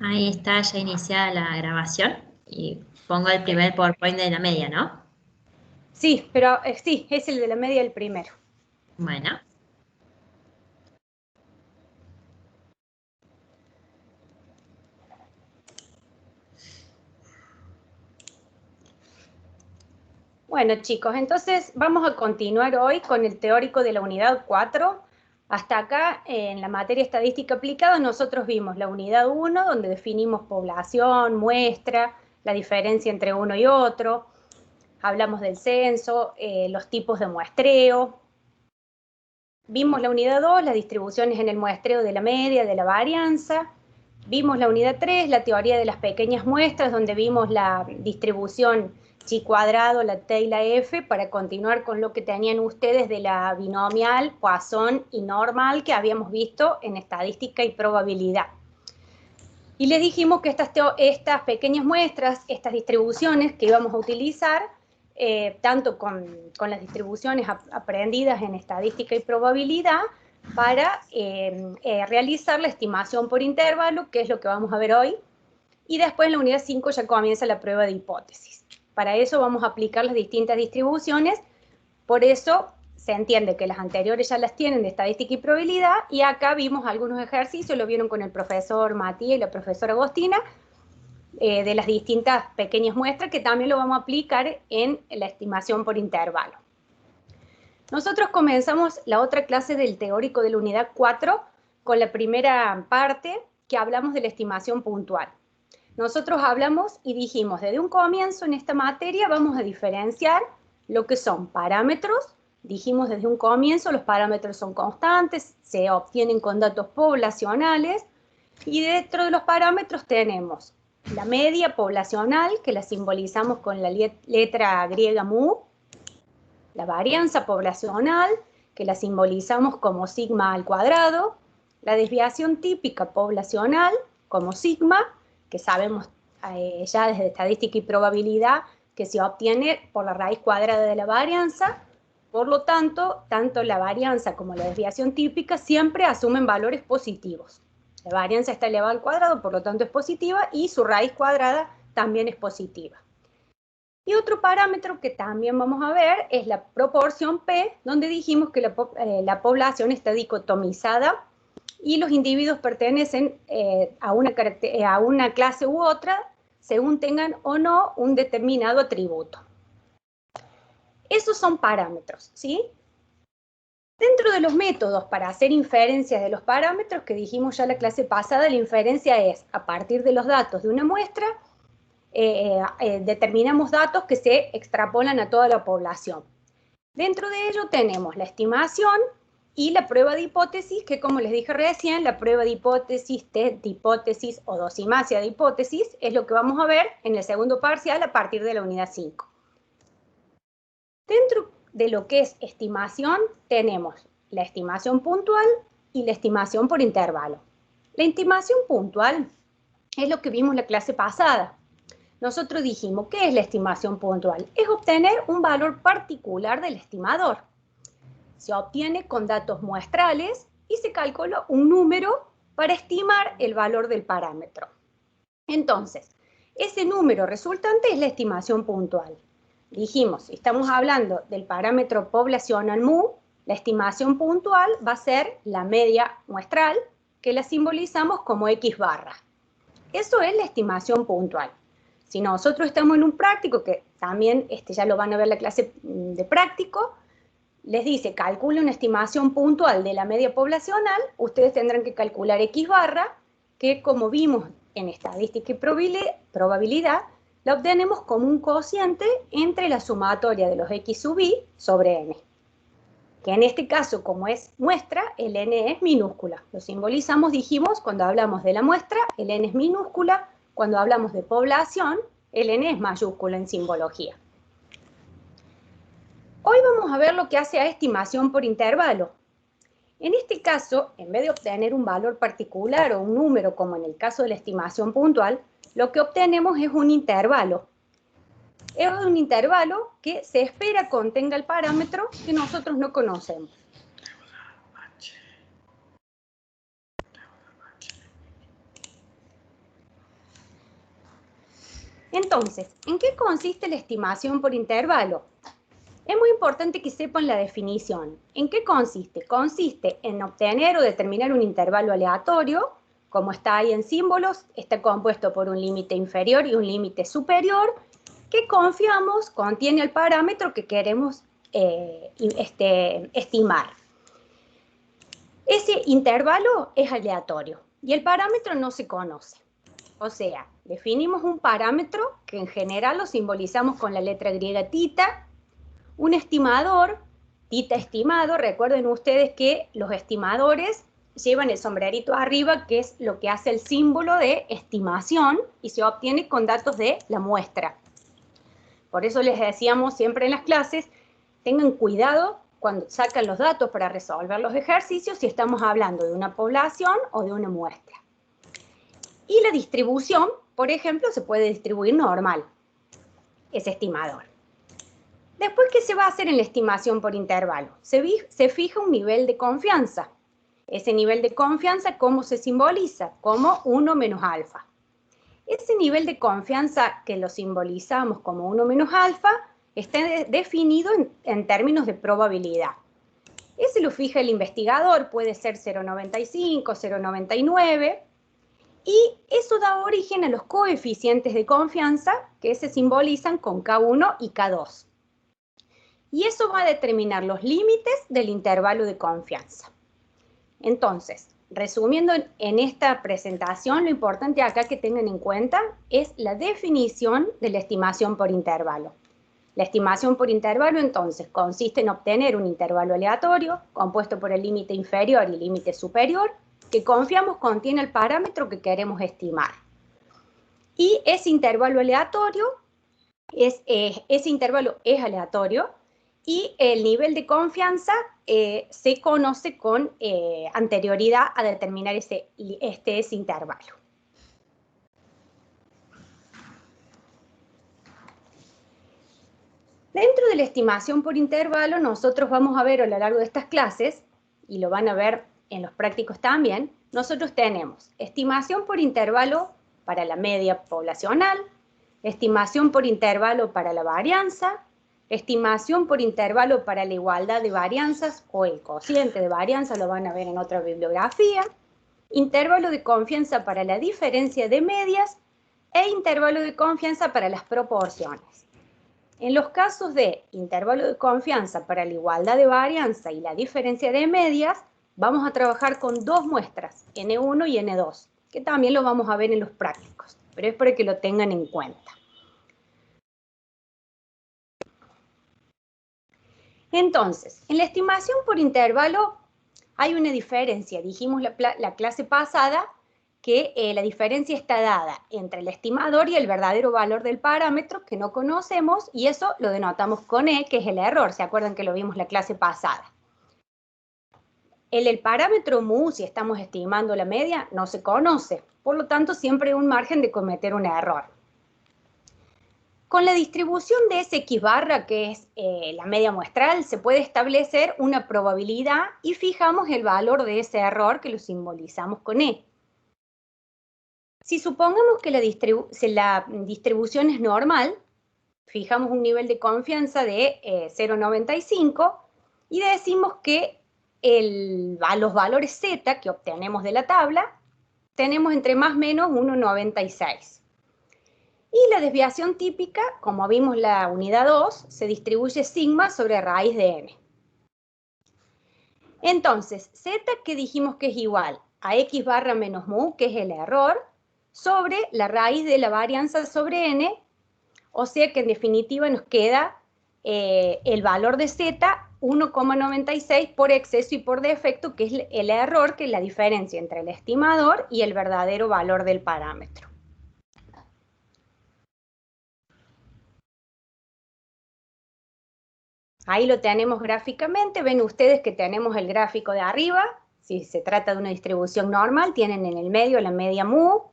Ahí está ya iniciada la grabación y pongo el primer PowerPoint de la media, ¿no? Sí, pero sí, es el de la media el primero. Bueno. Bueno, chicos, entonces vamos a continuar hoy con el teórico de la unidad 4. Hasta acá, en la materia estadística aplicada, nosotros vimos la unidad 1, donde definimos población, muestra, la diferencia entre uno y otro. Hablamos del censo, los tipos de muestreo. Vimos la unidad 2, las distribuciones en el muestreo de la media, de la varianza. Vimos la unidad 3, la teoría de las pequeñas muestras, donde vimos la distribución chi cuadrado, la T y la F, para continuar con lo que tenían ustedes de la binomial, Poisson y normal, que habíamos visto en estadística y probabilidad. Y les dijimos que estas pequeñas muestras, estas distribuciones que íbamos a utilizar, tanto con las distribuciones aprendidas en estadística y probabilidad, para realizar la estimación por intervalo, que es lo que vamos a ver hoy, y después en la unidad 5 ya comienza la prueba de hipótesis. Para eso vamos a aplicar las distintas distribuciones, por eso se entiende que las anteriores ya las tienen de estadística y probabilidad, y acá vimos algunos ejercicios, lo vieron con el profesor Matías y la profesora Agostina, de las distintas pequeñas muestras, que también lo vamos a aplicar en la estimación por intervalo. Nosotros comenzamos la otra clase del teórico de la unidad 4 con la primera parte, que hablamos de la estimación puntual. Nosotros hablamos y dijimos, desde un comienzo en esta materia vamos a diferenciar lo que son parámetros. Dijimos desde un comienzo, los parámetros son constantes, se obtienen con datos poblacionales, y dentro de los parámetros tenemos la media poblacional, que la simbolizamos con la letra griega mu, la varianza poblacional, que la simbolizamos como sigma al cuadrado, la desviación típica poblacional, como sigma, que sabemos ya desde estadística y probabilidad que se obtiene por la raíz cuadrada de la varianza. Por lo tanto, tanto la varianza como la desviación típica siempre asumen valores positivos. La varianza está elevada al cuadrado, por lo tanto es positiva, y su raíz cuadrada también es positiva. Y otro parámetro que también vamos a ver es la proporción P, donde dijimos que la población está dicotomizada y los individuos pertenecen a una clase u otra según tengan o no un determinado atributo. Esos son parámetros, ¿sí? Dentro de los métodos para hacer inferencias de los parámetros, que dijimos ya la clase pasada, la inferencia es a partir de los datos de una muestra, determinamos datos que se extrapolan a toda la población. Dentro de ello tenemos la estimación y la prueba de hipótesis, que como les dije recién, la prueba de hipótesis, test de hipótesis o dosimacia de hipótesis es lo que vamos a ver en el segundo parcial a partir de la unidad 5. Dentro de lo que es estimación tenemos la estimación puntual y la estimación por intervalo. La estimación puntual es lo que vimos la clase pasada. Nosotros dijimos, ¿qué es la estimación puntual? Es obtener un valor particular del estimador. Se obtiene con datos muestrales y se calcula un número para estimar el valor del parámetro. Entonces, ese número resultante es la estimación puntual. Dijimos, si estamos hablando del parámetro poblacional mu, la estimación puntual va a ser la media muestral, que la simbolizamos como X barra. Eso es la estimación puntual. Si nosotros estamos en un práctico, que también ya lo van a ver en la clase de práctico, les dice, calcule una estimación puntual de la media poblacional, ustedes tendrán que calcular X barra, que como vimos en estadística y probabilidad, la obtenemos como un cociente entre la sumatoria de los X sub I sobre N. Que en este caso, como es muestra, el N es minúscula. Lo simbolizamos, dijimos, cuando hablamos de la muestra, el N es minúscula. Cuando hablamos de población, el N es mayúscula en simbología. Hoy vamos a ver lo que hace a estimación por intervalo. En este caso, en vez de obtener un valor particular o un número, como en el caso de la estimación puntual, lo que obtenemos es un intervalo. Es un intervalo que se espera contenga el parámetro que nosotros no conocemos. Entonces, ¿en qué consiste la estimación por intervalo? Es muy importante que sepan la definición. ¿En qué consiste? Consiste en obtener o determinar un intervalo aleatorio, como está ahí en símbolos, está compuesto por un límite inferior y un límite superior, que confiamos contiene el parámetro que queremos estimar. Ese intervalo es aleatorio y el parámetro no se conoce. O sea, definimos un parámetro que en general lo simbolizamos con la letra griega tita, un estimador, tita estimado. Recuerden ustedes que los estimadores llevan el sombrerito arriba, que es lo que hace el símbolo de estimación y se obtiene con datos de la muestra. Por eso les decíamos siempre en las clases, tengan cuidado cuando sacan los datos para resolver los ejercicios si estamos hablando de una población o de una muestra. Y la distribución, por ejemplo, se puede distribuir normal, ese estimador. Después, ¿qué se va a hacer en la estimación por intervalo? Se fija un nivel de confianza. Ese nivel de confianza, ¿cómo se simboliza? Como 1 menos alfa. Ese nivel de confianza que lo simbolizamos como 1 menos alfa está definido en términos de probabilidad. Ese lo fija el investigador, puede ser 0,95, 0,99, y eso da origen a los coeficientes de confianza que se simbolizan con K1 y K2. Y eso va a determinar los límites del intervalo de confianza. Entonces, resumiendo en esta presentación, lo importante acá que tengan en cuenta es la definición de la estimación por intervalo. La estimación por intervalo, entonces, consiste en obtener un intervalo aleatorio compuesto por el límite inferior y el límite superior, que confiamos contiene el parámetro que queremos estimar. Y ese intervalo aleatorio, ese intervalo es aleatorio, y el nivel de confianza se conoce con anterioridad a determinar ese intervalo. Dentro de la estimación por intervalo, nosotros vamos a ver a lo largo de estas clases, y lo van a ver en los prácticos también, nosotros tenemos estimación por intervalo para la media poblacional, estimación por intervalo para la varianza, estimación por intervalo para la igualdad de varianzas o el cociente de varianza, lo van a ver en otra bibliografía, intervalo de confianza para la diferencia de medias e intervalo de confianza para las proporciones. En los casos de intervalo de confianza para la igualdad de varianza y la diferencia de medias, vamos a trabajar con dos muestras, N1 y N2, que también lo vamos a ver en los prácticos, pero es para que lo tengan en cuenta. Entonces, en la estimación por intervalo hay una diferencia. Dijimos la clase pasada que la diferencia está dada entre el estimador y el verdadero valor del parámetro que no conocemos, y eso lo denotamos con E, que es el error. ¿Se acuerdan que lo vimos la clase pasada? El parámetro mu, si estamos estimando la media, no se conoce. Por lo tanto, siempre hay un margen de cometer un error. Con la distribución de Sx barra, que es la media muestral, se puede establecer una probabilidad y fijamos el valor de ese error que lo simbolizamos con E. Si supongamos que la distribución es normal, fijamos un nivel de confianza de 0,95 y decimos que los valores z que obtenemos de la tabla, tenemos entre más o menos 1,96. Y la desviación típica, como vimos la unidad 2, se distribuye sigma sobre raíz de n. Entonces, z que dijimos que es igual a x barra menos mu, que es el error, sobre la raíz de la varianza sobre n, o sea que en definitiva nos queda el valor de z 1,96 por exceso y por defecto, que es el error, que es la diferencia entre el estimador y el verdadero valor del parámetro. Ahí lo tenemos gráficamente, ven ustedes que tenemos el gráfico de arriba, si se trata de una distribución normal, tienen en el medio la media mu,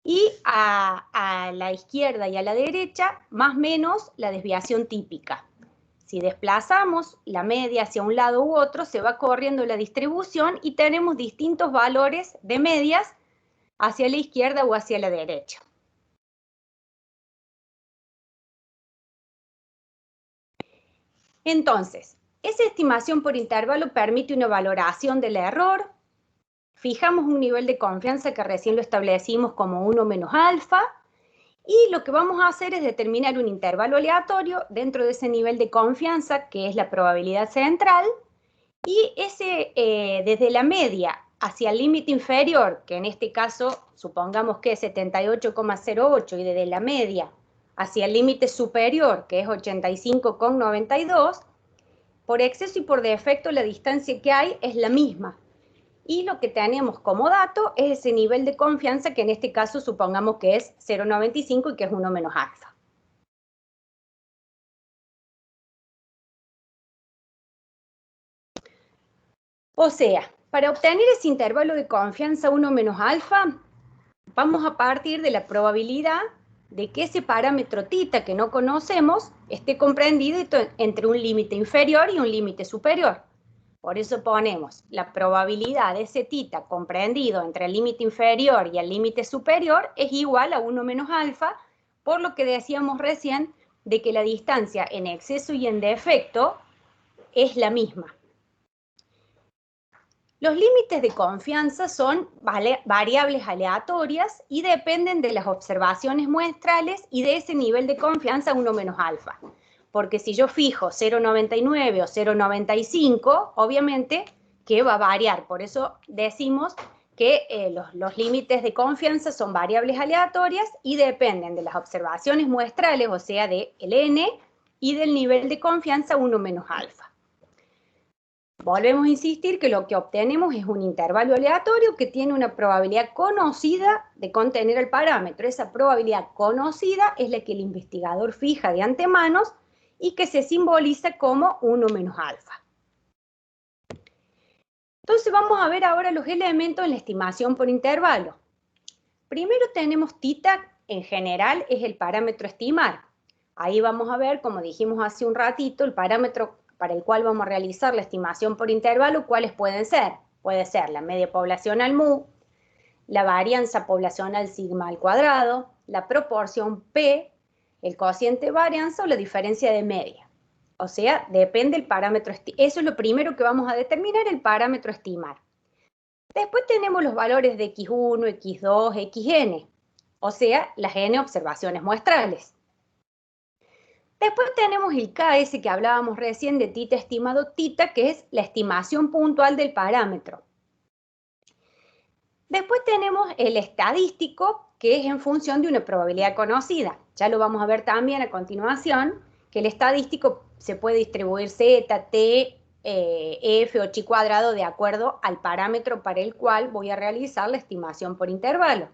y a la izquierda y a la derecha, más o menos la desviación típica. Si desplazamos la media hacia un lado u otro, se va corriendo la distribución y tenemos distintos valores de medias hacia la izquierda o hacia la derecha. Entonces, esa estimación por intervalo permite una valoración del error. Fijamos un nivel de confianza que recién lo establecimos como 1 menos alfa. Y lo que vamos a hacer es determinar un intervalo aleatorio dentro de ese nivel de confianza, que es la probabilidad central. Y desde la media hacia el límite inferior, que en este caso supongamos que es 78,08, y desde la media hacia el límite superior, que es 85,92, por exceso y por defecto la distancia que hay es la misma. Y lo que tenemos como dato es ese nivel de confianza, que en este caso supongamos que es 0,95 y que es 1 menos alfa. O sea, para obtener ese intervalo de confianza 1 menos alfa, vamos a partir de la probabilidad de que ese parámetro θ que no conocemos esté comprendido entre un límite inferior y un límite superior. Por eso ponemos la probabilidad de ese θ comprendido entre el límite inferior y el límite superior es igual a 1 menos alfa, por lo que decíamos recién de que la distancia en exceso y en defecto es la misma. Los límites de confianza son variables aleatorias y dependen de las observaciones muestrales y de ese nivel de confianza 1 menos alfa. Porque si yo fijo 0,99 o 0,95, obviamente que va a variar. Por eso decimos que los límites de confianza son variables aleatorias y dependen de las observaciones muestrales, o sea, del n, y del nivel de confianza 1 menos alfa. Volvemos a insistir que lo que obtenemos es un intervalo aleatorio que tiene una probabilidad conocida de contener el parámetro. Esa probabilidad conocida es la que el investigador fija de antemano y que se simboliza como 1 menos alfa. Entonces vamos a ver ahora los elementos en la estimación por intervalo. Primero tenemos θ, en general es el parámetro a estimar. Ahí vamos a ver, como dijimos hace un ratito, el parámetro para el cual vamos a realizar la estimación por intervalo, ¿cuáles pueden ser? Puede ser la media poblacional mu, la varianza poblacional sigma al cuadrado, la proporción P, el cociente de varianza o la diferencia de media. O sea, depende del parámetro. Eso es lo primero que vamos a determinar, el parámetro a estimar. Después tenemos los valores de x1, x2, xn, o sea, las n observaciones muestrales. Después tenemos el KS que hablábamos recién de θ estimado θ, que es la estimación puntual del parámetro. Después tenemos el estadístico, que es en función de una probabilidad conocida. Ya lo vamos a ver también a continuación, que el estadístico se puede distribuir z, t, f o chi cuadrado de acuerdo al parámetro para el cual voy a realizar la estimación por intervalo.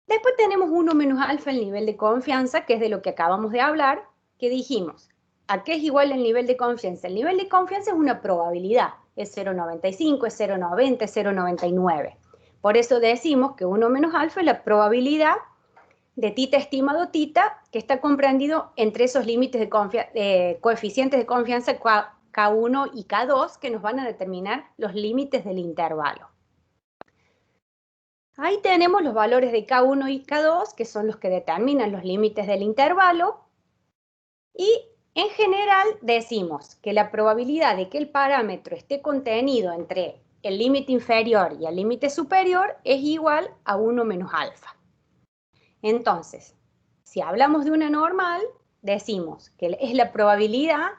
Después tenemos 1 menos alfa, el nivel de confianza, que es de lo que acabamos de hablar, que dijimos, ¿a qué es igual el nivel de confianza? El nivel de confianza es una probabilidad, es 0,95, es 0,90, es 0,99. Por eso decimos que 1 menos alfa es la probabilidad de θ estimado θ, que está comprendido entre esos límites de coeficientes de confianza K1 y K2, que nos van a determinar los límites del intervalo. Ahí tenemos los valores de K1 y K2, que son los que determinan los límites del intervalo. Y en general decimos que la probabilidad de que el parámetro esté contenido entre el límite inferior y el límite superior es igual a 1 menos alfa. Entonces, si hablamos de una normal, decimos que es la probabilidad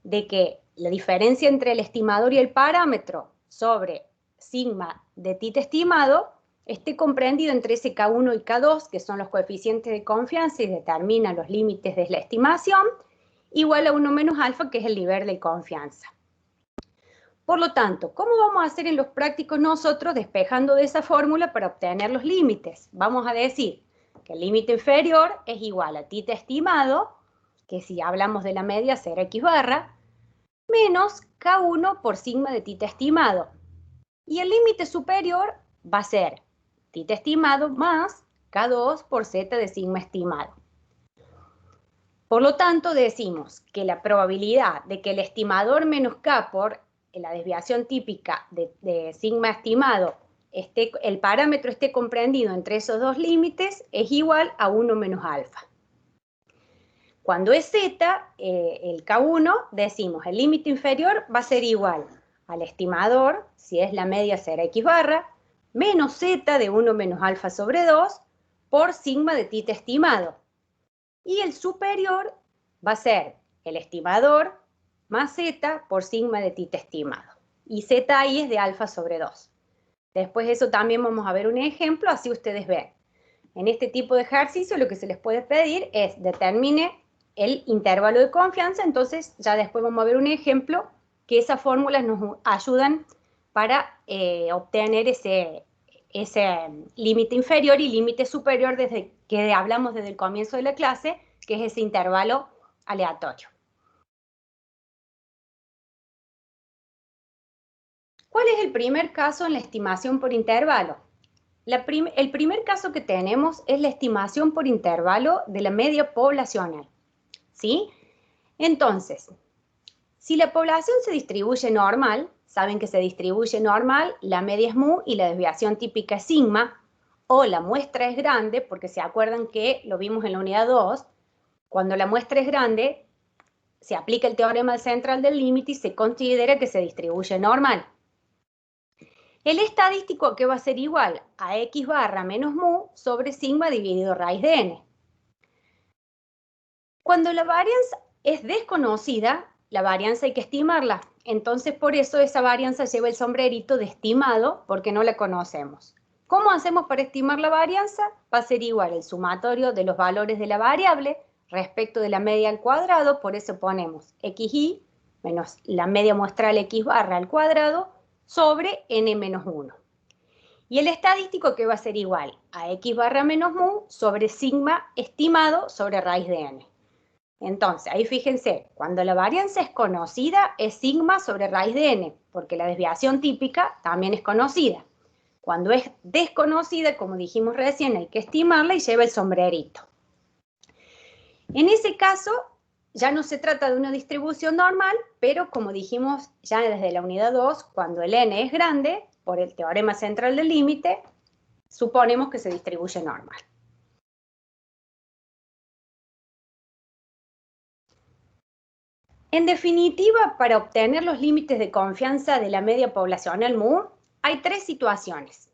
de que la diferencia entre el estimador y el parámetro sobre sigma de θ estimado esté comprendido entre ese K1 y K2, que son los coeficientes de confianza y determinan los límites de la estimación, igual a 1 menos alfa, que es el nivel de confianza. Por lo tanto, ¿cómo vamos a hacer en los prácticos nosotros despejando de esa fórmula para obtener los límites? Vamos a decir que el límite inferior es igual a θ estimado, que si hablamos de la media será x barra, menos K1 por sigma de θ estimado. Y el límite superior va a ser θ estimado más K2 por z de sigma estimado. Por lo tanto, decimos que la probabilidad de que el estimador menos K por la desviación típica de sigma estimado, el parámetro esté comprendido entre esos dos límites, es igual a 1 menos alfa. Cuando es z, el K1, decimos el límite inferior va a ser igual al estimador, si es la media será x barra, menos z de 1 menos alfa sobre 2 por sigma de tita estimado. Y el superior va a ser el estimador más z por sigma de tita estimado. Y z ahí es de alfa sobre 2. Después de eso también vamos a ver un ejemplo, así ustedes ven. En este tipo de ejercicio lo que se les puede pedir es determine el intervalo de confianza, entonces ya después vamos a ver un ejemplo que esas fórmulas nos ayudan para obtener ese límite inferior y límite superior desde que hablamos desde el comienzo de la clase, que es ese intervalo aleatorio. ¿Cuál es el primer caso en la estimación por intervalo? El primer caso que tenemos es la estimación por intervalo de la media poblacional, ¿sí? Entonces, si la población se distribuye normal, saben que se distribuye normal, la media es mu y la desviación típica es sigma, o la muestra es grande, porque se acuerdan que lo vimos en la unidad 2, cuando la muestra es grande, se aplica el teorema central del límite y se considera que se distribuye normal. El estadístico que va a ser igual a x barra menos mu sobre sigma dividido raíz de n. Cuando la varianza es desconocida, la varianza hay que estimarla. Entonces, por eso esa varianza lleva el sombrerito de estimado, porque no la conocemos. ¿Cómo hacemos para estimar la varianza? Va a ser igual el sumatorio de los valores de la variable respecto de la media al cuadrado, por eso ponemos xi menos la media muestral x barra al cuadrado sobre n menos 1. Y el estadístico que va a ser igual a x barra menos mu sobre sigma estimado sobre raíz de n. Entonces, ahí fíjense, cuando la varianza es conocida es sigma sobre raíz de n, porque la desviación típica también es conocida. Cuando es desconocida, como dijimos recién, hay que estimarla y lleva el sombrerito. En ese caso, ya no se trata de una distribución normal, pero como dijimos ya desde la unidad 2, cuando el n es grande, por el teorema central del límite, suponemos que se distribuye normal. En definitiva, para obtener los límites de confianza de la media poblacional mu, hay tres situaciones.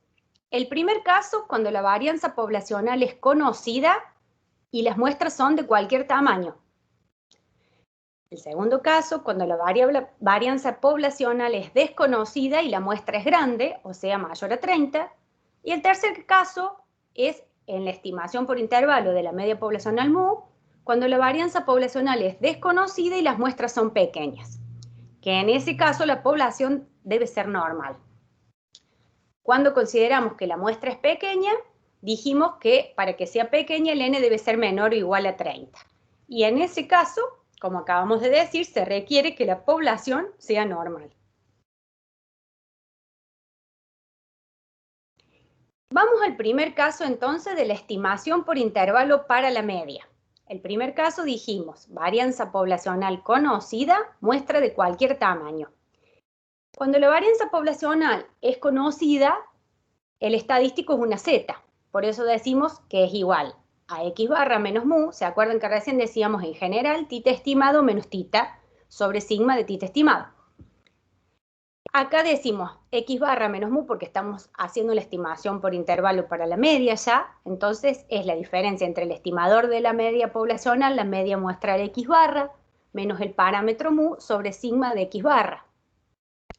El primer caso, cuando la varianza poblacional es conocida y las muestras son de cualquier tamaño. El segundo caso, cuando la varianza poblacional es desconocida y la muestra es grande, o sea, mayor a 30. Y el tercer caso es en la estimación por intervalo de la media poblacional mu, cuando la varianza poblacional es desconocida y las muestras son pequeñas, que en ese caso la población debe ser normal. Cuando consideramos que la muestra es pequeña, dijimos que para que sea pequeña el n debe ser menor o igual a 30. Y en ese caso, como acabamos de decir, se requiere que la población sea normal. Vamos al primer caso entonces de la estimación por intervalo para la media. El primer caso dijimos, varianza poblacional conocida, muestra de cualquier tamaño. Cuando la varianza poblacional es conocida, el estadístico es una z, por eso decimos que es igual a x barra menos mu, ¿se acuerdan que recién decíamos en general tita estimado menos tita sobre sigma de tita estimado? Acá decimos x barra menos mu porque estamos haciendo la estimación por intervalo para la media ya, entonces es la diferencia entre el estimador de la media poblacional, la media muestral x barra, menos el parámetro mu sobre sigma de x barra.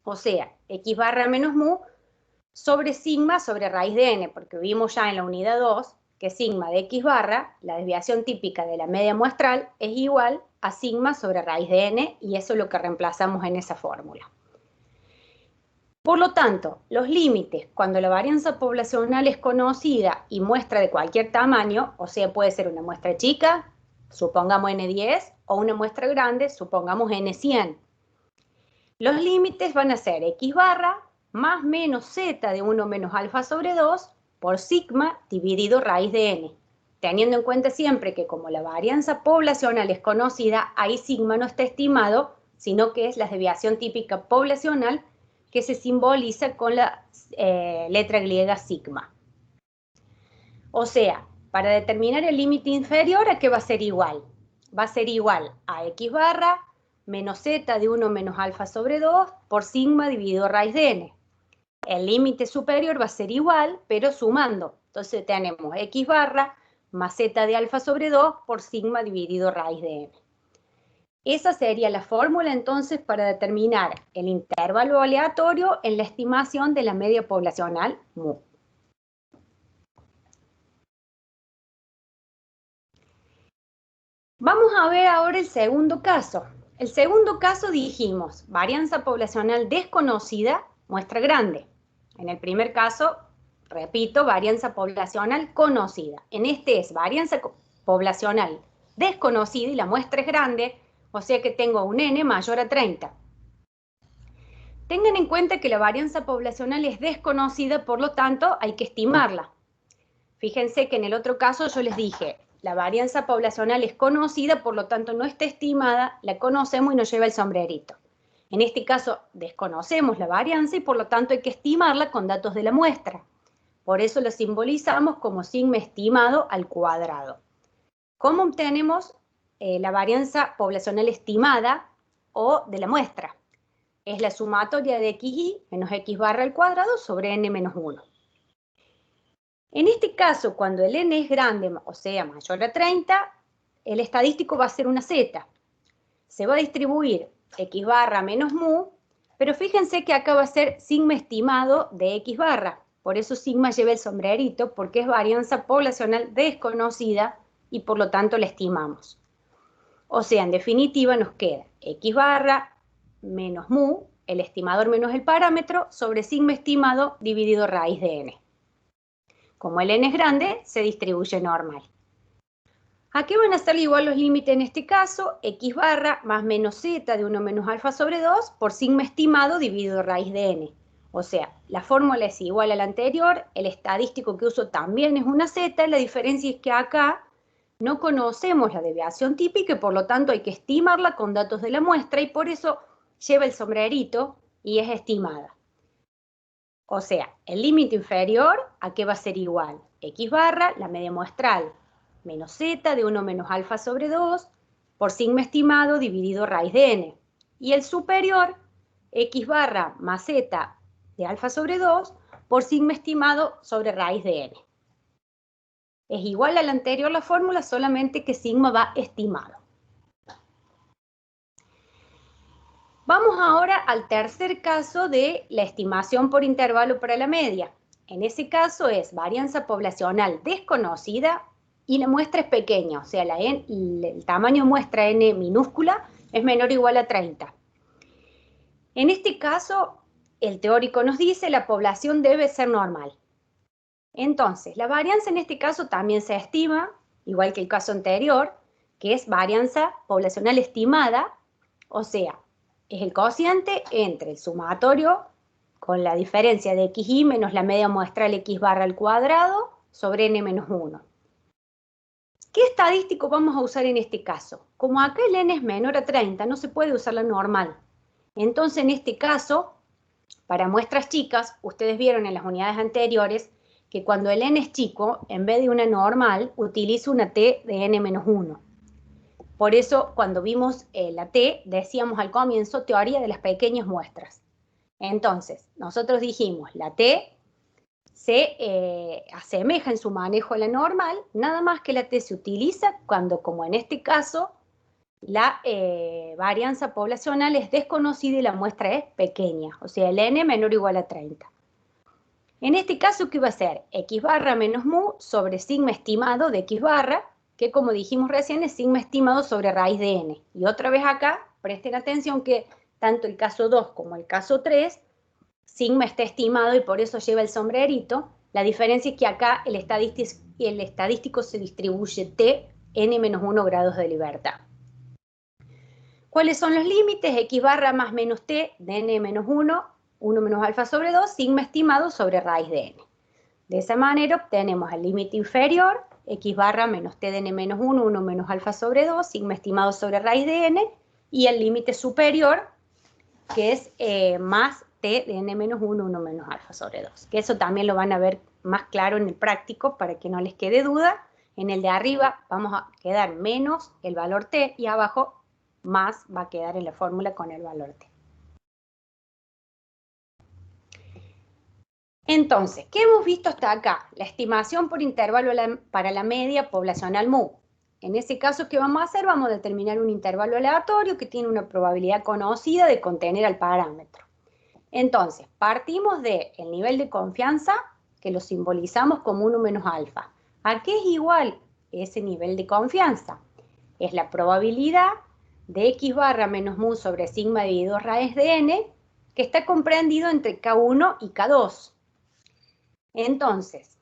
O sea, x barra menos mu sobre sigma sobre raíz de n, porque vimos ya en la unidad 2 que sigma de x barra, la desviación típica de la media muestral, es igual a sigma sobre raíz de n, y eso es lo que reemplazamos en esa fórmula. Por lo tanto, los límites, cuando la varianza poblacional es conocida y muestra de cualquier tamaño, o sea, puede ser una muestra chica, supongamos n10, o una muestra grande, supongamos n100. Los límites van a ser x barra más menos z de 1 menos alfa sobre 2 por sigma dividido raíz de n, teniendo en cuenta siempre que como la varianza poblacional es conocida, ahí sigma no está estimado, sino que es la desviación típica poblacional que se simboliza con la letra griega sigma. O sea, para determinar el límite inferior, ¿a qué va a ser igual? va a ser igual a x barra menos z de 1 menos alfa sobre 2 por sigma dividido raíz de n. El límite superior va a ser igual, pero sumando. Entonces tenemos x barra más z de alfa sobre 2 por sigma dividido raíz de n. Esa sería la fórmula entonces para determinar el intervalo aleatorio en la estimación de la media poblacional mu. Vamos a ver ahora el segundo caso. El segundo caso dijimos, varianza poblacional desconocida, muestra grande. En el primer caso, repito, varianza poblacional conocida. En este es varianza poblacional desconocida y la muestra es grande, o sea que tengo un n mayor a 30. Tengan en cuenta que la varianza poblacional es desconocida, por lo tanto hay que estimarla. Fíjense que en el otro caso yo les dije, la varianza poblacional es conocida, por lo tanto no está estimada, la conocemos y nos lleva el sombrerito. En este caso desconocemos la varianza y por lo tanto hay que estimarla con datos de la muestra. Por eso lo simbolizamos como sigma estimado al cuadrado. ¿Cómo obtenemos la varianza poblacional estimada o de la muestra? Es la sumatoria de xy menos x barra al cuadrado sobre n menos 1. En este caso, cuando el n es grande, o sea, mayor a 30, el estadístico va a ser una z. Se va a distribuir x barra menos mu, pero fíjense que acá va a ser sigma estimado de x barra. Por eso sigma lleva el sombrerito, porque es varianza poblacional desconocida y por lo tanto la estimamos. O sea, en definitiva nos queda x barra menos mu, el estimador menos el parámetro, sobre sigma estimado dividido raíz de n. Como el n es grande, se distribuye normal. ¿A qué van a ser igual los límites en este caso? X barra más menos z de 1 menos alfa sobre 2 por sigma estimado dividido raíz de n. O sea, la fórmula es igual a la anterior, el estadístico que uso también es una z, la diferencia es que acá no conocemos la desviación típica y por lo tanto hay que estimarla con datos de la muestra y por eso lleva el sombrerito y es estimada. O sea, el límite inferior, ¿a qué va a ser igual? X barra, la media muestral, menos z de 1 menos alfa sobre 2 por sigma estimado dividido raíz de n. Y el superior, x barra más z de alfa sobre 2 por sigma estimado sobre raíz de n. Es igual a la anterior la fórmula, solamente que sigma va estimado. Vamos ahora al tercer caso de la estimación por intervalo para la media. En ese caso es varianza poblacional desconocida y la muestra es pequeña, o sea, el tamaño muestra n minúscula es menor o igual a 30. En este caso, el teórico nos dice la población debe ser normal. Entonces, la varianza en este caso también se estima, igual que el caso anterior, que es varianza poblacional estimada, o sea, es el cociente entre el sumatorio con la diferencia de xy menos la media muestral x barra al cuadrado sobre n menos 1. ¿Qué estadístico vamos a usar en este caso? Como acá el n es menor a 30, no se puede usar la normal. Entonces, en este caso, para muestras chicas, ustedes vieron en las unidades anteriores que cuando el n es chico, en vez de una normal, utilizo una t de n menos 1. Por eso, cuando vimos la t, decíamos al comienzo teoría de las pequeñas muestras. Entonces, nosotros dijimos, la t se asemeja en su manejo a la normal, nada más que la t se utiliza cuando, como en este caso, la varianza poblacional es desconocida y la muestra es pequeña, o sea, el n menor o igual a 30. En este caso, ¿qué va a ser? X barra menos mu sobre sigma estimado de x barra, que como dijimos recién es sigma estimado sobre raíz de n. Y otra vez acá, presten atención que tanto el caso 2 como el caso 3, sigma está estimado y por eso lleva el sombrerito. La diferencia es que acá el estadístico se distribuye t, n menos 1 grados de libertad. ¿Cuáles son los límites? X barra más menos t de n menos 1, 1 menos alfa sobre 2, sigma estimado sobre raíz de n. De esa manera obtenemos el límite inferior, x barra menos t de n menos 1, 1 menos alfa sobre 2, sigma estimado sobre raíz de n, y el límite superior, que es más t de n menos 1, 1 menos alfa sobre 2. Que eso también lo van a ver más claro en el práctico para que no les quede duda. En el de arriba vamos a quedar menos el valor t y abajo más va a quedar en la fórmula con el valor t. Entonces, ¿qué hemos visto hasta acá? La estimación por intervalo para la media poblacional mu. En ese caso, ¿qué vamos a hacer? Vamos a determinar un intervalo aleatorio que tiene una probabilidad conocida de contener al parámetro. Entonces, partimos del nivel de confianza, que lo simbolizamos como 1 menos alfa. ¿A qué es igual ese nivel de confianza? Es la probabilidad de x barra menos mu sobre sigma dividido raíz de n, que está comprendido entre K1 y K2. Entonces,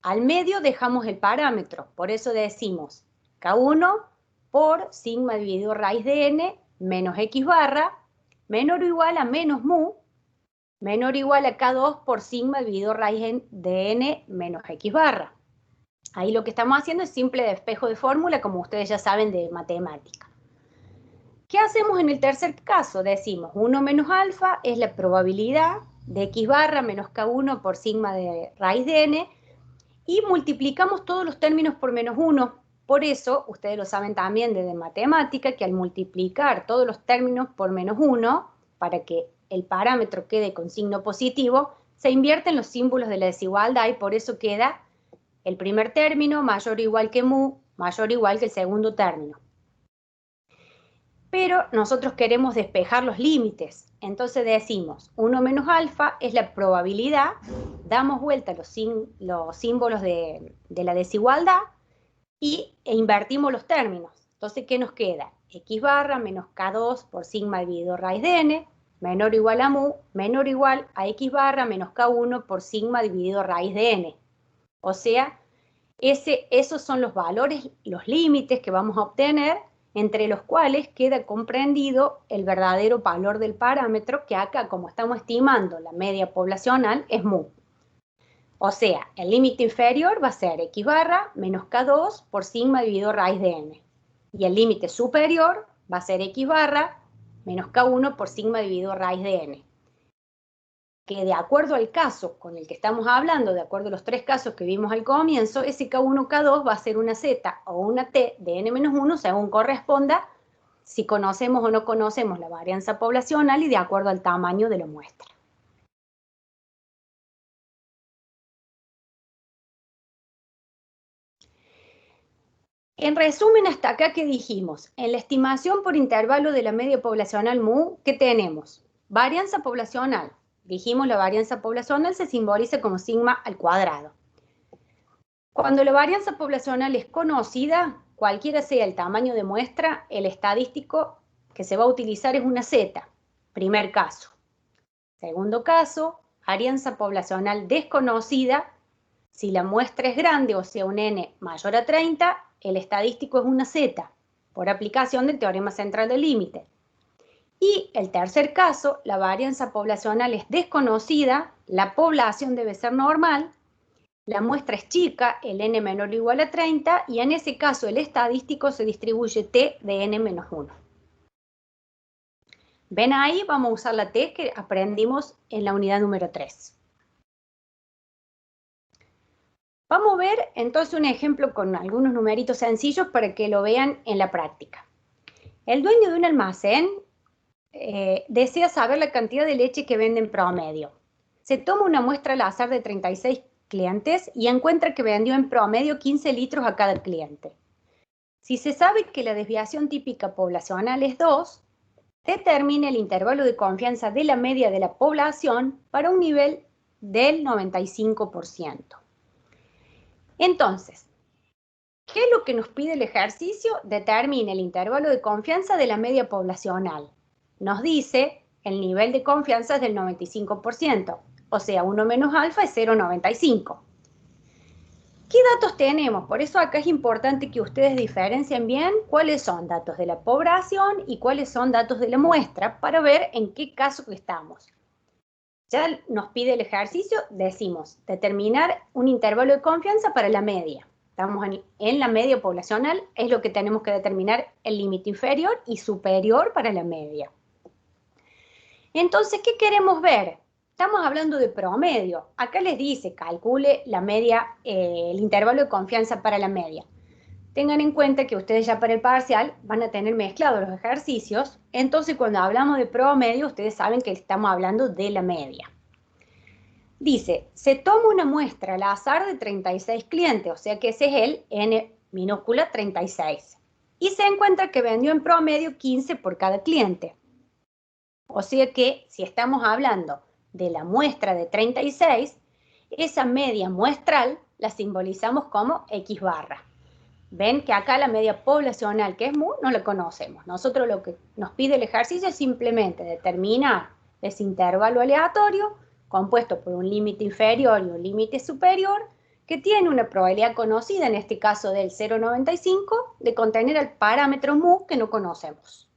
al medio dejamos el parámetro, por eso decimos K1 por sigma dividido raíz de n menos x barra menor o igual a menos mu, menor o igual a K2 por sigma dividido raíz de n menos x barra. Ahí lo que estamos haciendo es simple despejo de fórmula, como ustedes ya saben de matemática. ¿Qué hacemos en el tercer caso? Decimos 1 menos alfa es la probabilidad de x barra menos K1 por sigma de raíz de n, y multiplicamos todos los términos por menos 1. Por eso, ustedes lo saben también desde matemática, que al multiplicar todos los términos por menos 1, para que el parámetro quede con signo positivo, se invierten los símbolos de la desigualdad y por eso queda el primer término mayor o igual que mu, mayor o igual que el segundo término. Pero nosotros queremos despejar los límites. Entonces decimos 1 menos alfa es la probabilidad, damos vuelta los símbolos de la desigualdad e invertimos los términos. Entonces, ¿qué nos queda? X barra menos K2 por sigma dividido raíz de n, menor o igual a mu, menor o igual a X barra menos K1 por sigma dividido raíz de n. O sea, esos son los valores, los límites que vamos a obtener, entre los cuales queda comprendido el verdadero valor del parámetro, que acá, como estamos estimando la media poblacional, es mu. O sea, el límite inferior va a ser x barra menos K2 por sigma dividido raíz de n. Y el límite superior va a ser x barra menos K1 por sigma dividido raíz de n. Que de acuerdo al caso con el que estamos hablando, de acuerdo a los tres casos que vimos al comienzo, ese K1, K2 va a ser una Z o una T de n-1 según corresponda, si conocemos o no conocemos la varianza poblacional y de acuerdo al tamaño de la muestra. En resumen, hasta acá, ¿qué dijimos? En la estimación por intervalo de la media poblacional mu, ¿qué tenemos? Varianza poblacional. Dijimos, la varianza poblacional se simboliza como sigma al cuadrado. Cuando la varianza poblacional es conocida, cualquiera sea el tamaño de muestra, el estadístico que se va a utilizar es una Z. Primer caso. Segundo caso, varianza poblacional desconocida. Si la muestra es grande, o sea, un n mayor a 30, el estadístico es una Z, por aplicación del teorema central del límite. Y el tercer caso, la varianza poblacional es desconocida, la población debe ser normal, la muestra es chica, el n menor o igual a 30, y en ese caso el estadístico se distribuye t de n menos 1. ¿Ven ahí? Vamos a usar la t que aprendimos en la unidad número 3. Vamos a ver entonces un ejemplo con algunos numeritos sencillos para que lo vean en la práctica. El dueño de un almacén desea saber la cantidad de leche que vende en promedio. Se toma una muestra al azar de 36 clientes y encuentra que vendió en promedio 15 litros a cada cliente. Si se sabe que la desviación típica poblacional es 2, determine el intervalo de confianza de la media de la población para un nivel del 95%. Entonces, ¿qué es lo que nos pide el ejercicio? Determine el intervalo de confianza de la media poblacional. Nos dice el nivel de confianza es del 95%, o sea, 1 menos alfa es 0,95. ¿Qué datos tenemos? Por eso acá es importante que ustedes diferencien bien cuáles son datos de la población y cuáles son datos de la muestra para ver en qué caso estamos. Ya nos pide el ejercicio, decimos, determinar un intervalo de confianza para la media. Estamos en la media poblacional, es lo que tenemos que determinar el límite inferior y superior para la media. Entonces, ¿qué queremos ver? estamos hablando de promedio. Acá les dice, calcule la media, el intervalo de confianza para la media. Tengan en cuenta que ustedes ya para el parcial van a tener mezclados los ejercicios, entonces cuando hablamos de promedio, ustedes saben que estamos hablando de la media. Dice, se toma una muestra al azar de 36 clientes, o sea que ese es el N minúscula 36. Y se encuentra que vendió en promedio 15 por cada cliente. O sea que si estamos hablando de la muestra de 36, esa media muestral la simbolizamos como X barra. Ven que acá la media poblacional, que es mu, no la conocemos. Nosotros lo que nos pide el ejercicio es simplemente determinar ese intervalo aleatorio compuesto por un límite inferior y un límite superior que tiene una probabilidad conocida, en este caso del 0,95, de contener el parámetro mu que no conocemos.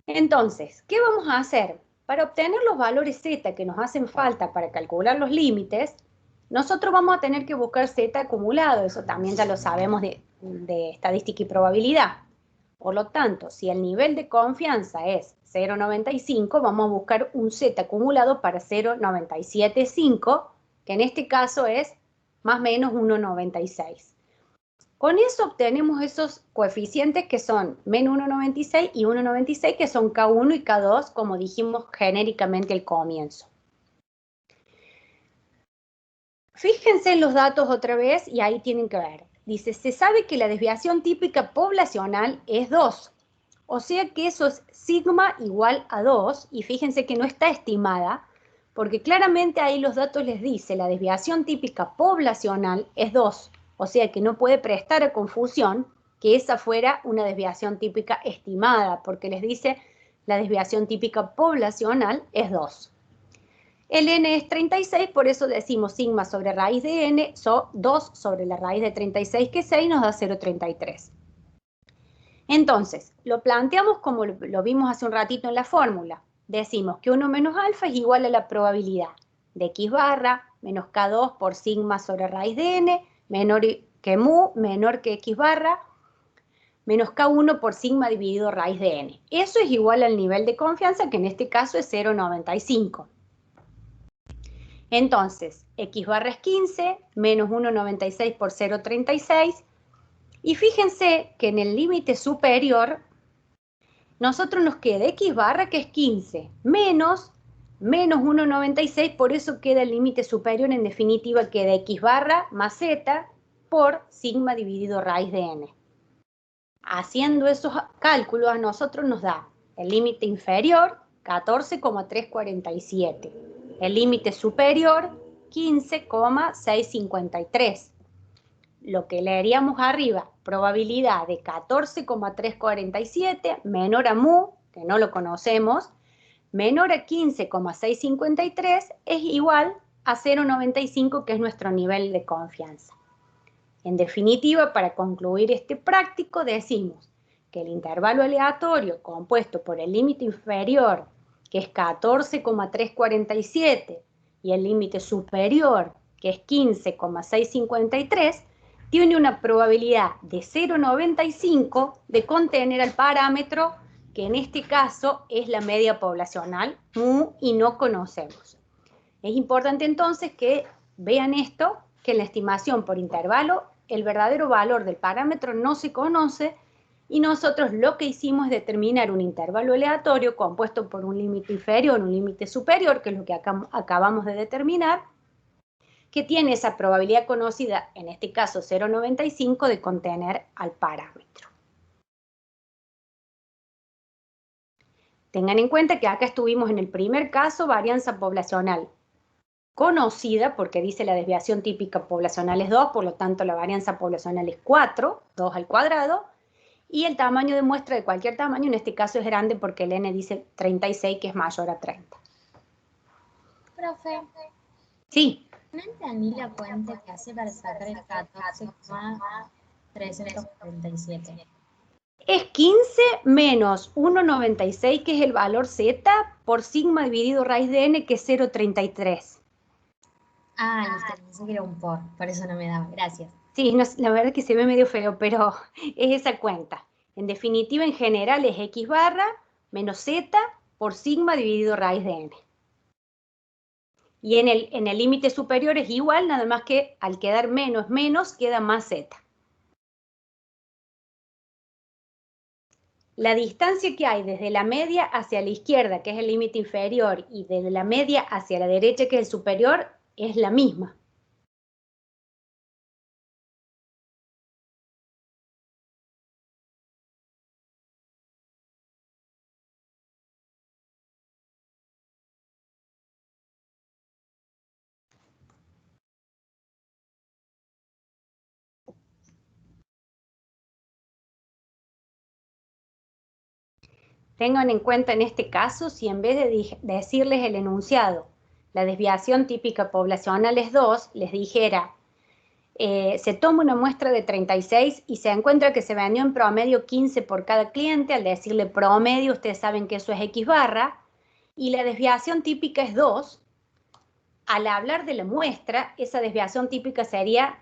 Entonces, ¿qué vamos a hacer? Para obtener los valores z que nos hacen falta para calcular los límites, nosotros vamos a tener que buscar z acumulado, eso también ya lo sabemos de estadística y probabilidad. Por lo tanto, si el nivel de confianza es 0,95, vamos a buscar un z acumulado para 0,975, que en este caso es más o menos 1,96. Con eso obtenemos esos coeficientes que son menos 1,96 y 1,96, que son K1 y K2, como dijimos genéricamente al comienzo. Fíjense en los datos otra vez y ahí tienen que ver. Dice, se sabe que la desviación típica poblacional es 2. O sea que eso es sigma igual a 2. Y fíjense que no está estimada, porque claramente ahí los datos les dice la desviación típica poblacional es 2. O sea que no puede prestar a confusión que esa fuera una desviación típica estimada, porque les dice la desviación típica poblacional es 2. El n es 36, por eso decimos sigma sobre raíz de n, 2 sobre la raíz de 36, que es 6, nos da 0,33. Entonces, lo planteamos como lo vimos hace un ratito en la fórmula. Decimos que 1 menos alfa es igual a la probabilidad de x barra menos k2 por sigma sobre raíz de n, menor que mu, menor que x barra, menos k1 por sigma dividido raíz de n. Eso es igual al nivel de confianza, que en este caso es 0,95. Entonces, x barra es 15, menos 1,96 por 0,36. Y fíjense que en el límite superior, nosotros nos queda x barra, que es 15, menos 1,96, por eso queda el límite superior, en definitiva queda x barra más z por sigma dividido raíz de n. Haciendo esos cálculos a nosotros nos da el límite inferior, 14,347. El límite superior, 15,653. Lo que leeríamos arriba, probabilidad de 14,347 menor a mu, que no lo conocemos, menor a 15,653 es igual a 0,95, que es nuestro nivel de confianza. En definitiva, para concluir este práctico, decimos que el intervalo aleatorio compuesto por el límite inferior, que es 14,347, y el límite superior, que es 15,653, tiene una probabilidad de 0,95 de contener al parámetro, que en este caso es la media poblacional, mu, y no conocemos. Es importante entonces que vean esto, que en la estimación por intervalo, el verdadero valor del parámetro no se conoce, y nosotros lo que hicimos es determinar un intervalo aleatorio compuesto por un límite inferior y un límite superior, que es lo que acabamos de determinar, que tiene esa probabilidad conocida, en este caso 0,95, de contener al parámetro. Tengan en cuenta que acá estuvimos en el primer caso, varianza poblacional conocida, porque dice la desviación típica poblacional es 2, por lo tanto la varianza poblacional es 4, 2 al cuadrado, y el tamaño de muestra de cualquier tamaño, en este caso es grande porque el n dice 36, que es mayor a 30. Profe. Sí. No entendí la cuenta que hace para sacar el 14,347. Es 15 menos 1,96, que es el valor z, por sigma dividido raíz de n, que es 0,33. Ah, listo, pensé que era un por eso no me daba, gracias. Sí, no, la verdad es que se ve medio feo, pero es esa cuenta. En definitiva, en general es x barra menos z por sigma dividido raíz de n. Y en el límite superior es igual, nada más que al quedar menos, queda más z. La distancia que hay desde la media hacia la izquierda, que es el límite inferior, y desde la media hacia la derecha, que es el superior, es la misma. Tengan en cuenta en este caso, si en vez de decirles el enunciado, la desviación típica poblacional es 2, les dijera, se toma una muestra de 36 y se encuentra que se vendió en promedio 15 por cada cliente, al decirle promedio, ustedes saben que eso es X barra, y la desviación típica es 2, al hablar de la muestra, esa desviación típica sería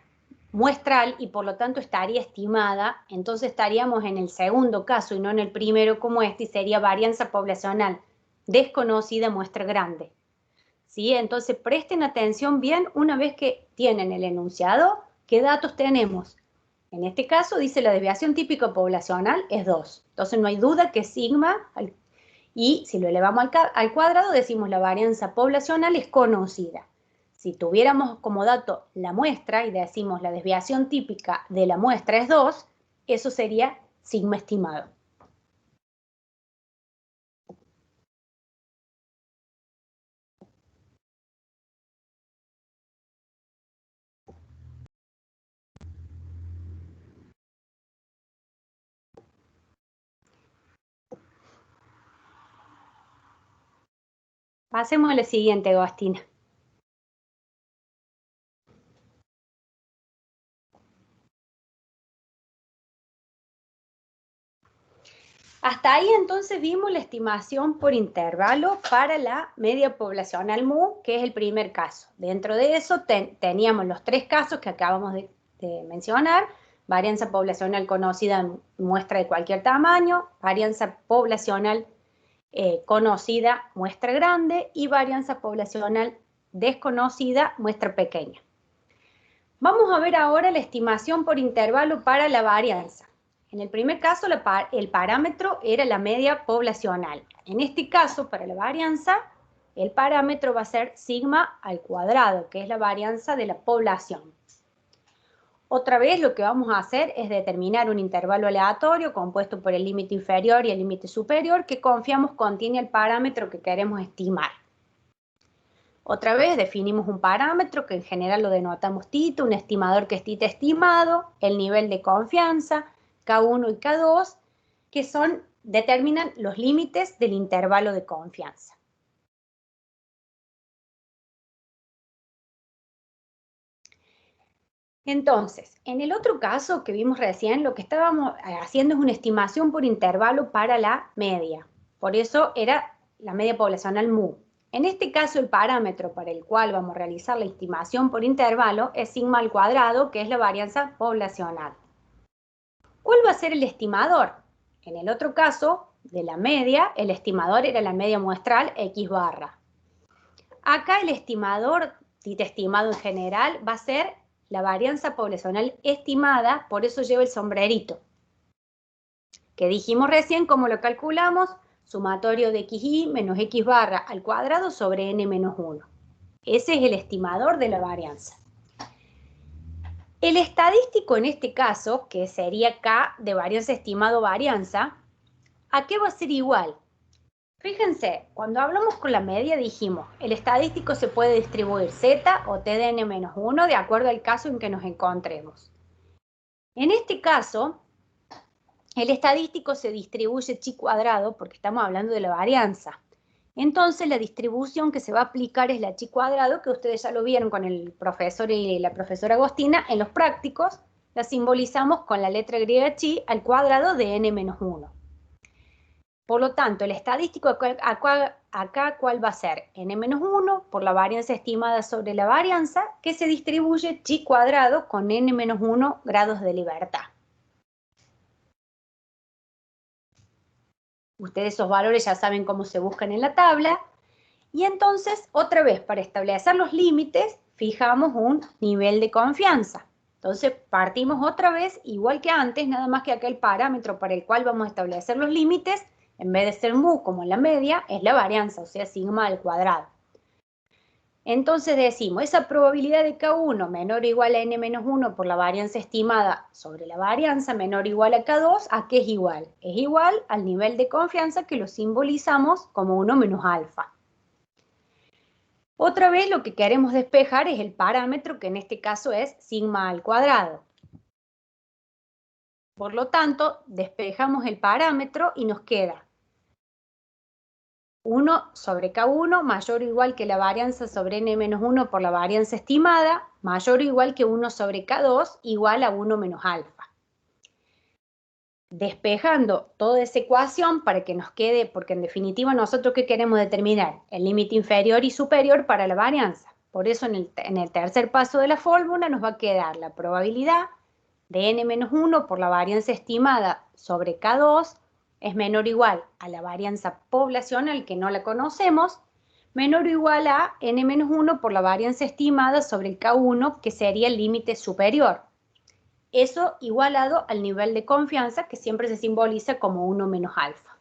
muestral y por lo tanto estaría estimada, entonces estaríamos en el segundo caso y no en el primero como este, y sería varianza poblacional desconocida, muestra grande. ¿Sí? Entonces presten atención bien una vez que tienen el enunciado, ¿qué datos tenemos? En este caso dice la desviación típica poblacional es 2, entonces no hay duda que sigma, y si lo elevamos al cuadrado decimos la varianza poblacional es conocida. Si tuviéramos como dato la muestra y decimos la desviación típica de la muestra es 2, eso sería sigma estimado. Pasemos a la siguiente, Agostina. Hasta ahí entonces vimos la estimación por intervalo para la media poblacional MU, que es el primer caso. Dentro de eso teníamos los tres casos que acabamos de mencionar: varianza poblacional conocida en muestra de cualquier tamaño, varianza poblacional conocida, muestra grande, y varianza poblacional desconocida, muestra pequeña. Vamos a ver ahora la estimación por intervalo para la varianza. En el primer caso, el parámetro era la media poblacional. En este caso, para la varianza, el parámetro va a ser sigma al cuadrado, que es la varianza de la población. Otra vez lo que vamos a hacer es determinar un intervalo aleatorio compuesto por el límite inferior y el límite superior, que confiamos contiene el parámetro que queremos estimar. Otra vez definimos un parámetro que en general lo denotamos tita, un estimador que es tita estimado, el nivel de confianza, K1 y K2, que determinan los límites del intervalo de confianza. Entonces, en el otro caso que vimos recién, lo que estábamos haciendo es una estimación por intervalo para la media. Por eso era la media poblacional MU. En este caso, el parámetro para el cual vamos a realizar la estimación por intervalo es sigma al cuadrado, que es la varianza poblacional. ¿Cuál va a ser el estimador? En el otro caso, de la media, el estimador era la media muestral X barra. Acá el estimador, tita estimado en general, va a ser la varianza poblacional estimada, por eso lleva el sombrerito. Que dijimos recién, ¿cómo lo calculamos? Sumatorio de xy menos x barra al cuadrado sobre n menos 1. Ese es el estimador de la varianza. El estadístico en este caso, que sería K de varianza estimado varianza, ¿a qué va a ser igual? Fíjense, cuando hablamos con la media dijimos, el estadístico se puede distribuir z o t de n menos 1 de acuerdo al caso en que nos encontremos. En este caso, el estadístico se distribuye chi cuadrado porque estamos hablando de la varianza. Entonces la distribución que se va a aplicar es la chi cuadrado, que ustedes ya lo vieron con el profesor y la profesora Agostina en los prácticos. La simbolizamos con la letra griega chi al cuadrado de n menos 1. Por lo tanto, el estadístico acá ¿cuál va a ser? N menos 1 por la varianza estimada sobre la varianza, que se distribuye chi cuadrado con n menos 1 grados de libertad. Ustedes esos valores ya saben cómo se buscan en la tabla. Y entonces, otra vez, para establecer los límites, fijamos un nivel de confianza. Entonces, partimos otra vez, igual que antes, nada más que acá el parámetro para el cual vamos a establecer los límites, en vez de ser mu como la media, es la varianza, o sea, sigma al cuadrado. Entonces decimos, esa probabilidad de K1 menor o igual a n-1 por la varianza estimada sobre la varianza menor o igual a K2, ¿a qué es igual? Es igual al nivel de confianza que lo simbolizamos como 1 menos alfa. Otra vez lo que queremos despejar es el parámetro, que en este caso es sigma al cuadrado. Por lo tanto, despejamos el parámetro y nos queda 1 sobre K1 mayor o igual que la varianza sobre n-1 por la varianza estimada, mayor o igual que 1 sobre K2 igual a 1 menos alfa. Despejando toda esa ecuación para que nos quede, porque en definitiva nosotros ¿qué queremos determinar? El límite inferior y superior para la varianza. Por eso en el tercer paso de la fórmula nos va a quedar la probabilidad de n-1 por la varianza estimada sobre K2 es menor o igual a la varianza poblacional, que no la conocemos, menor o igual a n-1 por la varianza estimada sobre el K1, que sería el límite superior. Eso igualado al nivel de confianza, que siempre se simboliza como 1 menos alfa.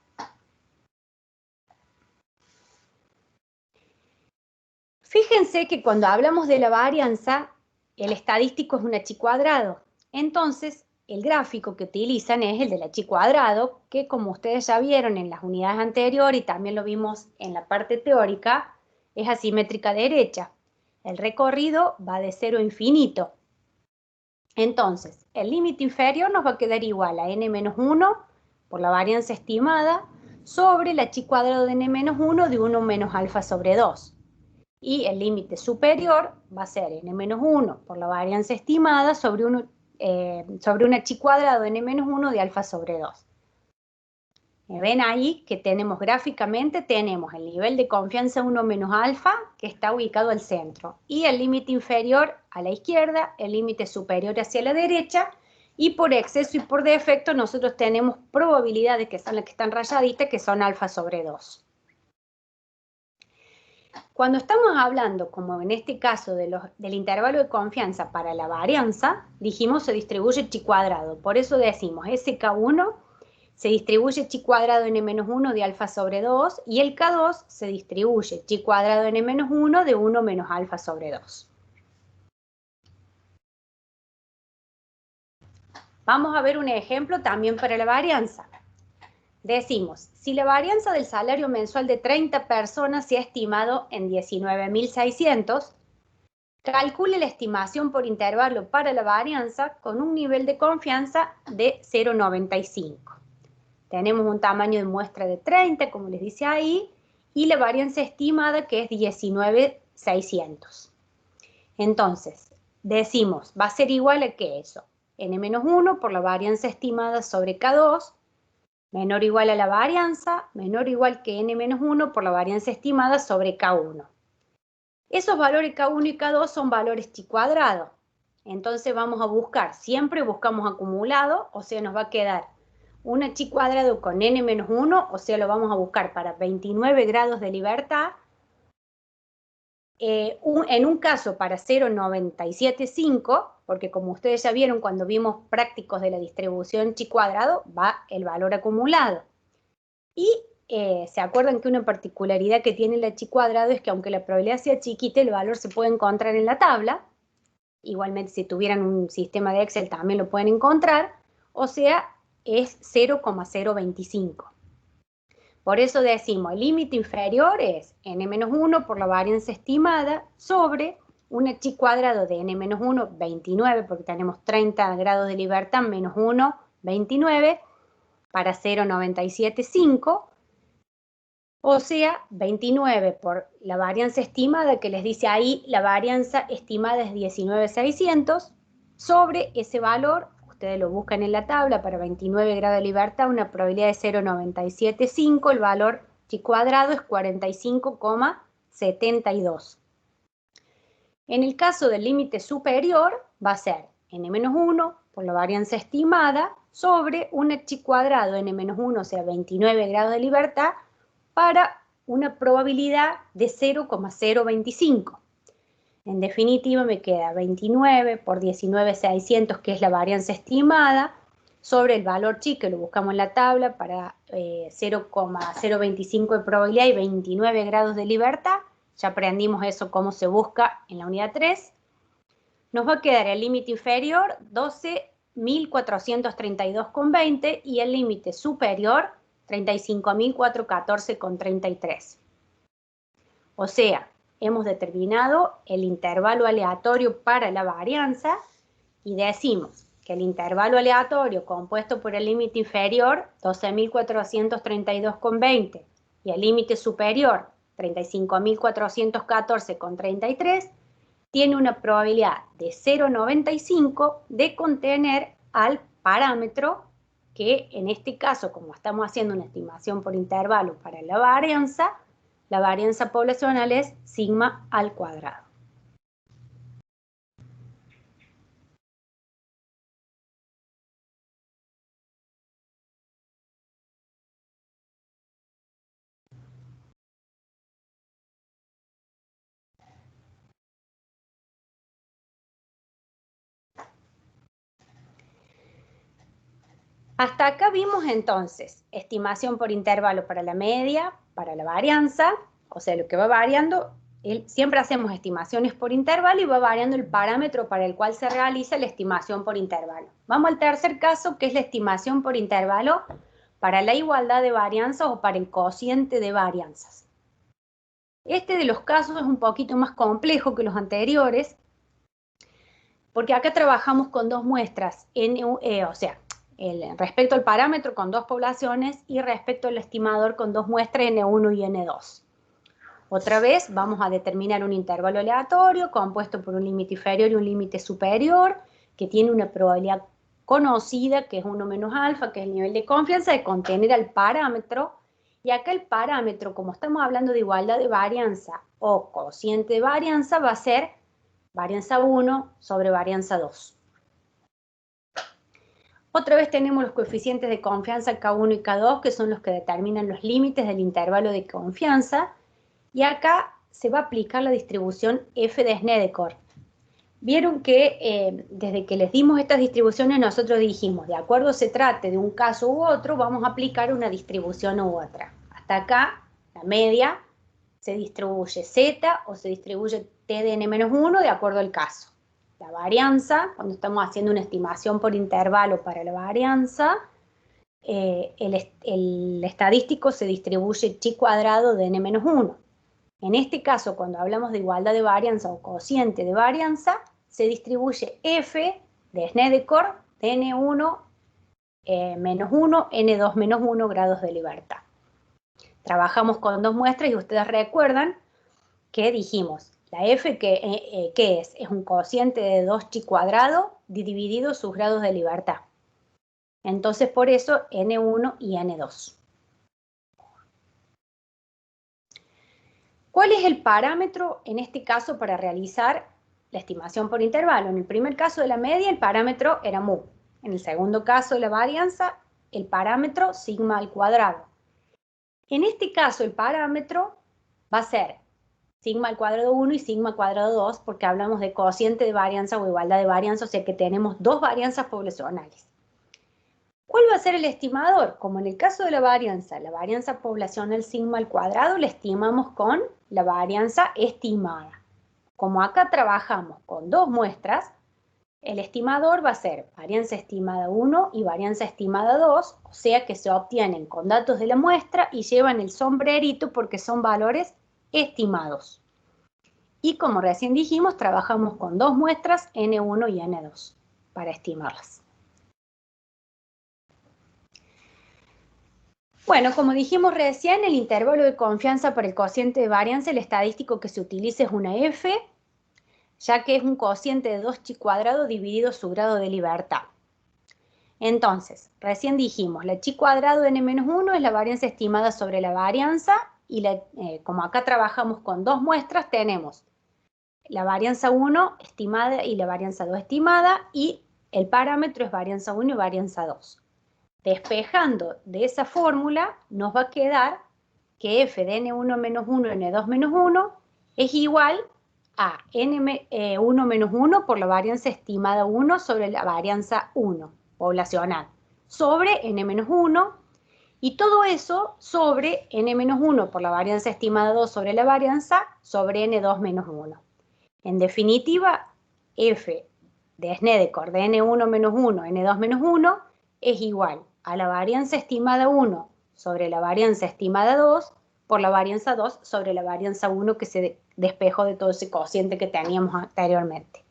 Fíjense que cuando hablamos de la varianza, el estadístico es un h cuadrado. Entonces, el gráfico que utilizan es el del h cuadrado, que como ustedes ya vieron en las unidades anteriores y también lo vimos en la parte teórica, es asimétrica derecha. El recorrido va de 0 a infinito. Entonces, el límite inferior nos va a quedar igual a n-1 por la varianza estimada sobre el h cuadrado de n-1 de 1 menos alfa sobre 2. Y el límite superior va a ser n-1 por la varianza estimada sobre un h cuadrado de n-1 de alfa sobre 2. Ven ahí que tenemos gráficamente, tenemos el nivel de confianza 1 menos alfa, que está ubicado al centro, y el límite inferior a la izquierda, el límite superior hacia la derecha, y por exceso y por defecto nosotros tenemos probabilidades, que son las que están rayaditas, que son alfa sobre 2. Cuando estamos hablando, como en este caso, del intervalo de confianza para la varianza, dijimos se distribuye chi cuadrado, por eso decimos SK1 se distribuye chi cuadrado n-1 de alfa sobre 2 y el K2 se distribuye chi cuadrado n-1 de 1 menos alfa sobre 2. Vamos a ver un ejemplo también para la varianza. Decimos, si la varianza del salario mensual de 30 personas se ha estimado en 19.600, calcule la estimación por intervalo para la varianza con un nivel de confianza de 0,95. Tenemos un tamaño de muestra de 30, como les dice ahí, y la varianza estimada que es 19.600. Entonces, decimos, va a ser igual a ¿qué eso? n-1 por la varianza estimada sobre K2, menor o igual a la varianza, menor o igual que n-1 por la varianza estimada sobre K1. Esos valores K1 y K2 son valores chi cuadrado. Entonces vamos a buscar, siempre buscamos acumulado, o sea, nos va a quedar un chi cuadrado con n-1, o sea, lo vamos a buscar para 29 grados de libertad. En un caso para 0,975, porque como ustedes ya vieron cuando vimos prácticos de la distribución chi cuadrado, va el valor acumulado. Y se acuerdan que una particularidad que tiene el chi cuadrado es que aunque la probabilidad sea chiquita, el valor se puede encontrar en la tabla. Igualmente si tuvieran un sistema de Excel también lo pueden encontrar. O sea, es 0,025. Por eso decimos, el límite inferior es n-1 por la varianza estimada sobre un chi cuadrado de n-1, 29, porque tenemos 30 grados de libertad, menos 1, 29, para 0,975, o sea, 29 por la varianza estimada, que les dice ahí, la varianza estimada es 19.600, sobre ese valor, ustedes lo buscan en la tabla, para 29 grados de libertad, una probabilidad de 0,975, el valor chi cuadrado es 45,72. En el caso del límite superior, va a ser n-1 por la varianza estimada sobre un chi cuadrado n-1, o sea, 29 grados de libertad, para una probabilidad de 0,025. En definitiva me queda 29 por 19.600, que es la varianza estimada, sobre el valor chi, que lo buscamos en la tabla, para 0,025 de probabilidad y 29 grados de libertad. Ya aprendimos eso, cómo se busca en la unidad 3. Nos va a quedar el límite inferior 12.432,20 y el límite superior 35.414,33. O sea, hemos determinado el intervalo aleatorio para la varianza y decimos que el intervalo aleatorio compuesto por el límite inferior, 12.432,20, y el límite superior, 35.414,33, tiene una probabilidad de 0,95 de contener al parámetro que en este caso, como estamos haciendo una estimación por intervalo para la varianza poblacional es sigma al cuadrado. Hasta acá vimos entonces estimación por intervalo para la media, para la varianza, o sea, lo que va variando, siempre hacemos estimaciones por intervalo y va variando el parámetro para el cual se realiza la estimación por intervalo. Vamos al tercer caso, que es la estimación por intervalo para la igualdad de varianzas o para el cociente de varianzas. Este de los casos es un poquito más complejo que los anteriores, porque acá trabajamos con dos muestras, respecto al parámetro con dos poblaciones y respecto al estimador con dos muestras N1 y N2. Otra vez vamos a determinar un intervalo aleatorio compuesto por un límite inferior y un límite superior que tiene una probabilidad conocida que es 1 menos alfa, que es el nivel de confianza de contener al parámetro. Y acá el parámetro, como estamos hablando de igualdad de varianza o cociente de varianza, va a ser varianza 1 sobre varianza 2. Otra vez tenemos los coeficientes de confianza K1 y K2, que son los que determinan los límites del intervalo de confianza. Y acá se va a aplicar la distribución F de Snedeker. Vieron que desde que les dimos estas distribuciones nosotros dijimos, de acuerdo se trate de un caso u otro, vamos a aplicar una distribución u otra. Hasta acá, la media, se distribuye Z o se distribuye T de N-1 de acuerdo al caso. La varianza, cuando estamos haciendo una estimación por intervalo para la varianza, el estadístico se distribuye chi cuadrado de N-1. En este caso, cuando hablamos de igualdad de varianza o cociente de varianza, se distribuye F de Snedeker de N1 menos 1, N2 menos 1 grados de libertad. Trabajamos con dos muestras y ustedes recuerdan que dijimos, la F ¿qué es? Es un cociente de 2chi cuadrado dividido sus grados de libertad. Entonces, por eso, N1 y N2. ¿Cuál es el parámetro en este caso para realizar la estimación por intervalo? En el primer caso de la media, el parámetro era mu. En el segundo caso de la varianza, el parámetro sigma al cuadrado. En este caso, el parámetro va a ser sigma al cuadrado 1 y sigma al cuadrado 2, porque hablamos de cociente de varianza o igualdad de varianza, o sea que tenemos dos varianzas poblacionales. ¿Cuál va a ser el estimador? Como en el caso de la varianza poblacional sigma al cuadrado, la estimamos con la varianza estimada. Como acá trabajamos con dos muestras, el estimador va a ser varianza estimada 1 y varianza estimada 2, o sea que se obtienen con datos de la muestra y llevan el sombrerito porque son valores estimados. Y como recién dijimos, trabajamos con dos muestras, N1 y N2, para estimarlas. Bueno, como dijimos recién, el intervalo de confianza para el cociente de varianza, el estadístico que se utiliza es una F, ya que es un cociente de 2chi cuadrado dividido su grado de libertad. Entonces, recién dijimos, la chi cuadrado n-1 es la varianza estimada sobre la varianza, y como acá trabajamos con dos muestras, tenemos la varianza 1 estimada y la varianza 2 estimada, y el parámetro es varianza 1 y varianza 2. Despejando de esa fórmula, nos va a quedar que f de n1 menos 1, n2 menos 1 es igual a n1 menos 1 por la varianza estimada 1 sobre la varianza 1 poblacional, sobre n menos 1, y todo eso sobre n menos 1 por la varianza estimada 2 sobre la varianza sobre n2 menos 1. En definitiva, f de Snedeker de n1 menos 1, n2 menos 1 es igual a la varianza estimada 1 sobre la varianza estimada 2 por la varianza 2 sobre la varianza 1 que se despejó de todo ese cociente que teníamos anteriormente.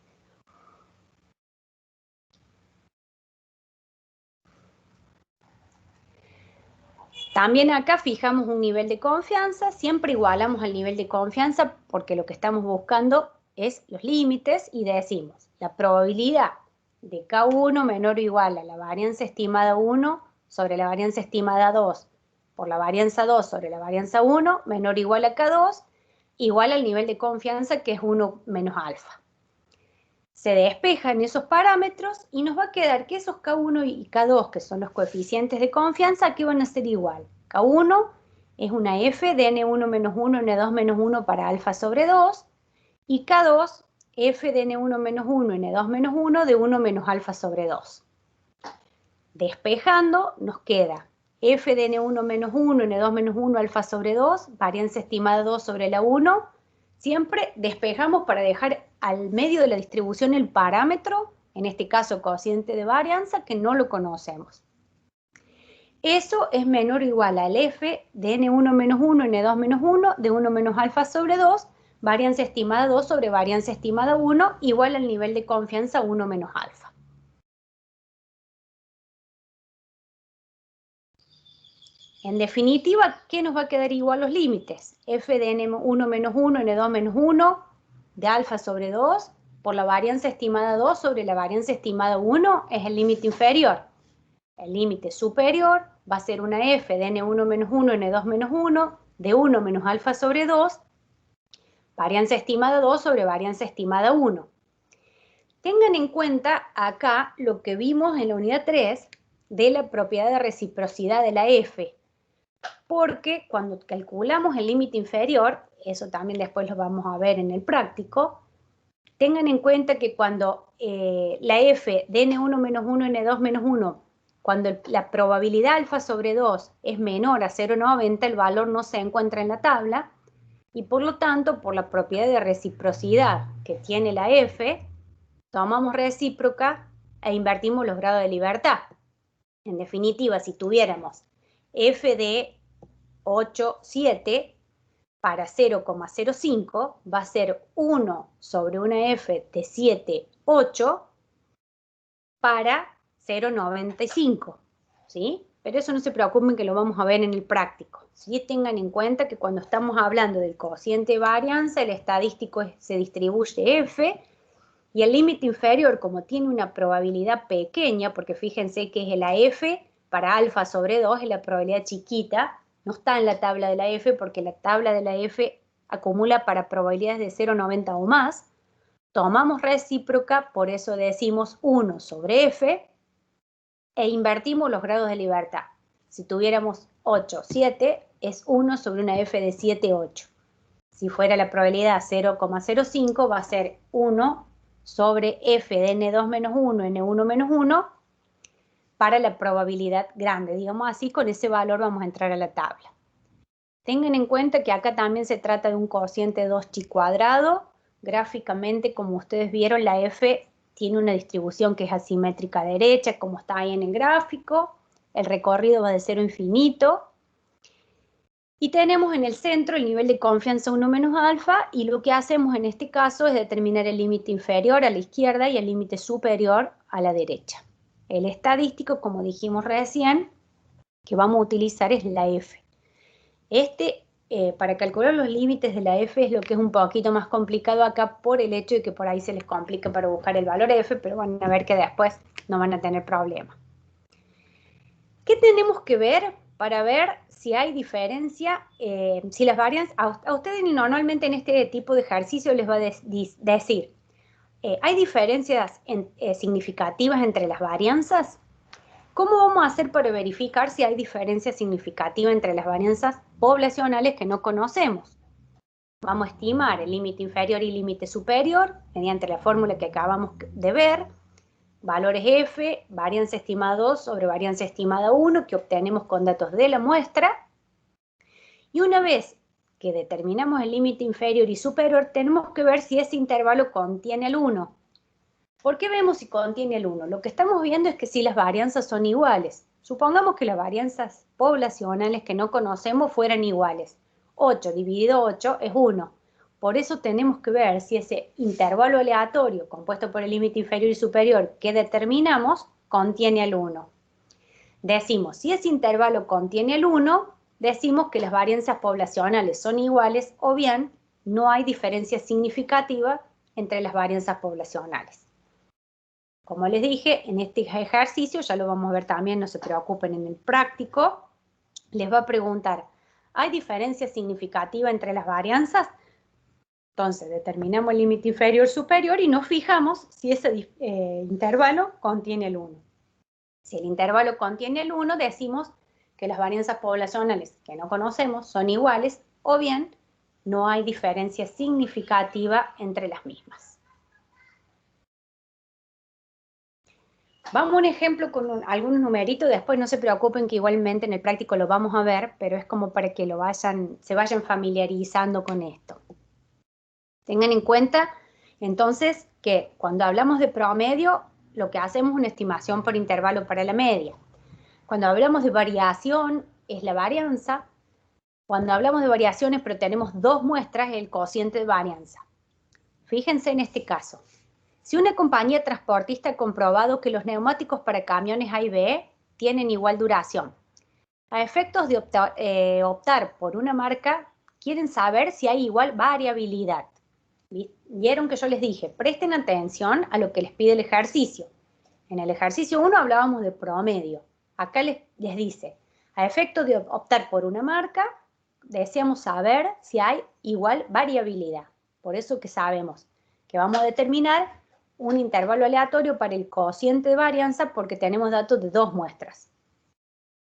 También acá fijamos un nivel de confianza, siempre igualamos al nivel de confianza porque lo que estamos buscando es los límites y decimos la probabilidad de K1 menor o igual a la varianza estimada 1 sobre la varianza estimada 2 por la varianza 2 sobre la varianza 1 menor o igual a K2 igual al nivel de confianza que es 1 menos alfa. Se despejan esos parámetros y nos va a quedar que esos K1 y K2, que son los coeficientes de confianza, aquí van a ser igual. K1 es una F de N1 menos 1, N2 menos 1 para alfa sobre 2, y K2, F de N1 menos 1, N2 menos 1 de 1 menos alfa sobre 2. Despejando, nos queda F de N1 menos 1, N2 menos 1, alfa sobre 2, varianza estimada 2 sobre la 1. Siempre despejamos para dejar al medio de la distribución el parámetro, en este caso cociente de varianza, que no lo conocemos. Eso es menor o igual al f de n1 menos 1, n2 menos 1, de 1 menos alfa sobre 2, varianza estimada 2 sobre varianza estimada 1, igual al nivel de confianza 1 menos alfa. En definitiva, ¿qué nos va a quedar igual los límites? F de n1 menos 1, n2 menos 1, de alfa sobre 2, por la varianza estimada 2 sobre la varianza estimada 1, es el límite inferior. El límite superior va a ser una f de n1 menos 1, n2 menos 1, de 1 menos alfa sobre 2, varianza estimada 2 sobre varianza estimada 1. Tengan en cuenta acá lo que vimos en la unidad 3 de la propiedad de reciprocidad de la f, porque cuando calculamos el límite inferior, eso también después lo vamos a ver en el práctico, tengan en cuenta que cuando la f de n1 menos 1, n2 menos 1, cuando la probabilidad alfa sobre 2 es menor a 0,90, el valor no se encuentra en la tabla, y por lo tanto, por la propiedad de reciprocidad que tiene la f, tomamos recíproca e invertimos los grados de libertad. En definitiva, si tuviéramos f de 8, 7, para 0,05 va a ser 1 sobre una f de 7, 8 para 0,95, ¿sí? Pero eso no se preocupen que lo vamos a ver en el práctico. ¿Sí? Tengan en cuenta que cuando estamos hablando del cociente de varianza, el estadístico se distribuye f, y el límite inferior, como tiene una probabilidad pequeña, porque fíjense que es la f para alfa sobre 2, es la probabilidad chiquita, no está en la tabla de la f, porque la tabla de la f acumula para probabilidades de 0,90 o más. Tomamos recíproca, por eso decimos 1 sobre f, e invertimos los grados de libertad. Si tuviéramos 8, 7, es 1 sobre una f de 7, 8. Si fuera la probabilidad 0,05, va a ser 1 sobre f de n2 menos 1, n1 menos 1, para la probabilidad grande. Digamos así, con ese valor vamos a entrar a la tabla. Tengan en cuenta que acá también se trata de un cociente 2chi cuadrado. Gráficamente, como ustedes vieron, la f tiene una distribución que es asimétrica derecha, como está ahí en el gráfico. El recorrido va de 0 a infinito. Y tenemos en el centro el nivel de confianza 1 menos alfa, y lo que hacemos en este caso es determinar el límite inferior a la izquierda y el límite superior a la derecha. El estadístico, como dijimos recién, que vamos a utilizar es la f. Para calcular los límites de la f es lo que es un poquito más complicado acá por el hecho de que por ahí se les complica para buscar el valor f, pero van a ver que después no van a tener problema. ¿Qué tenemos que ver para ver si hay diferencia, si las varianzas, a ustedes normalmente en este tipo de ejercicio les va a decir, ¿hay diferencias significativas entre las varianzas? ¿Cómo vamos a hacer para verificar si hay diferencia significativa entre las varianzas poblacionales que no conocemos? Vamos a estimar el límite inferior y límite superior mediante la fórmula que acabamos de ver. Valores F, varianza estimada 2 sobre varianza estimada 1, que obtenemos con datos de la muestra. Y una vez que determinamos el límite inferior y superior, tenemos que ver si ese intervalo contiene el 1. ¿Por qué vemos si contiene el 1? Lo que estamos viendo es que si las varianzas son iguales. Supongamos que las varianzas poblacionales que no conocemos fueran iguales. 8 dividido 8 es 1. Por eso tenemos que ver si ese intervalo aleatorio compuesto por el límite inferior y superior que determinamos contiene el 1. Decimos, si ese intervalo contiene el 1, decimos que las varianzas poblacionales son iguales o bien no hay diferencia significativa entre las varianzas poblacionales. Como les dije, en este ejercicio, ya lo vamos a ver también, no se preocupen, en el práctico, les va a preguntar, ¿hay diferencia significativa entre las varianzas? Entonces, determinamos el límite inferior-superior y nos fijamos si ese intervalo contiene el 1. Si el intervalo contiene el 1, decimos que las varianzas poblacionales que no conocemos son iguales o bien no hay diferencia significativa entre las mismas. Vamos a un ejemplo con algunos numeritos, después no se preocupen que igualmente en el práctico lo vamos a ver, pero es como para que se vayan familiarizando con esto. Tengan en cuenta entonces que cuando hablamos de promedio, lo que hacemos es una estimación por intervalo para la media. Cuando hablamos de variación, es la varianza. Cuando hablamos de variaciones, pero tenemos dos muestras, es el cociente de varianza. Fíjense en este caso. Si una compañía transportista ha comprobado que los neumáticos para camiones A y B tienen igual duración, a efectos de optar por una marca, quieren saber si hay igual variabilidad. Vieron que yo les dije, presten atención a lo que les pide el ejercicio. En el ejercicio 1 hablábamos de promedio. Acá les dice, a efectos de optar por una marca, deseamos saber si hay igual variabilidad. Por eso que sabemos que vamos a determinar un intervalo aleatorio para el cociente de varianza porque tenemos datos de dos muestras.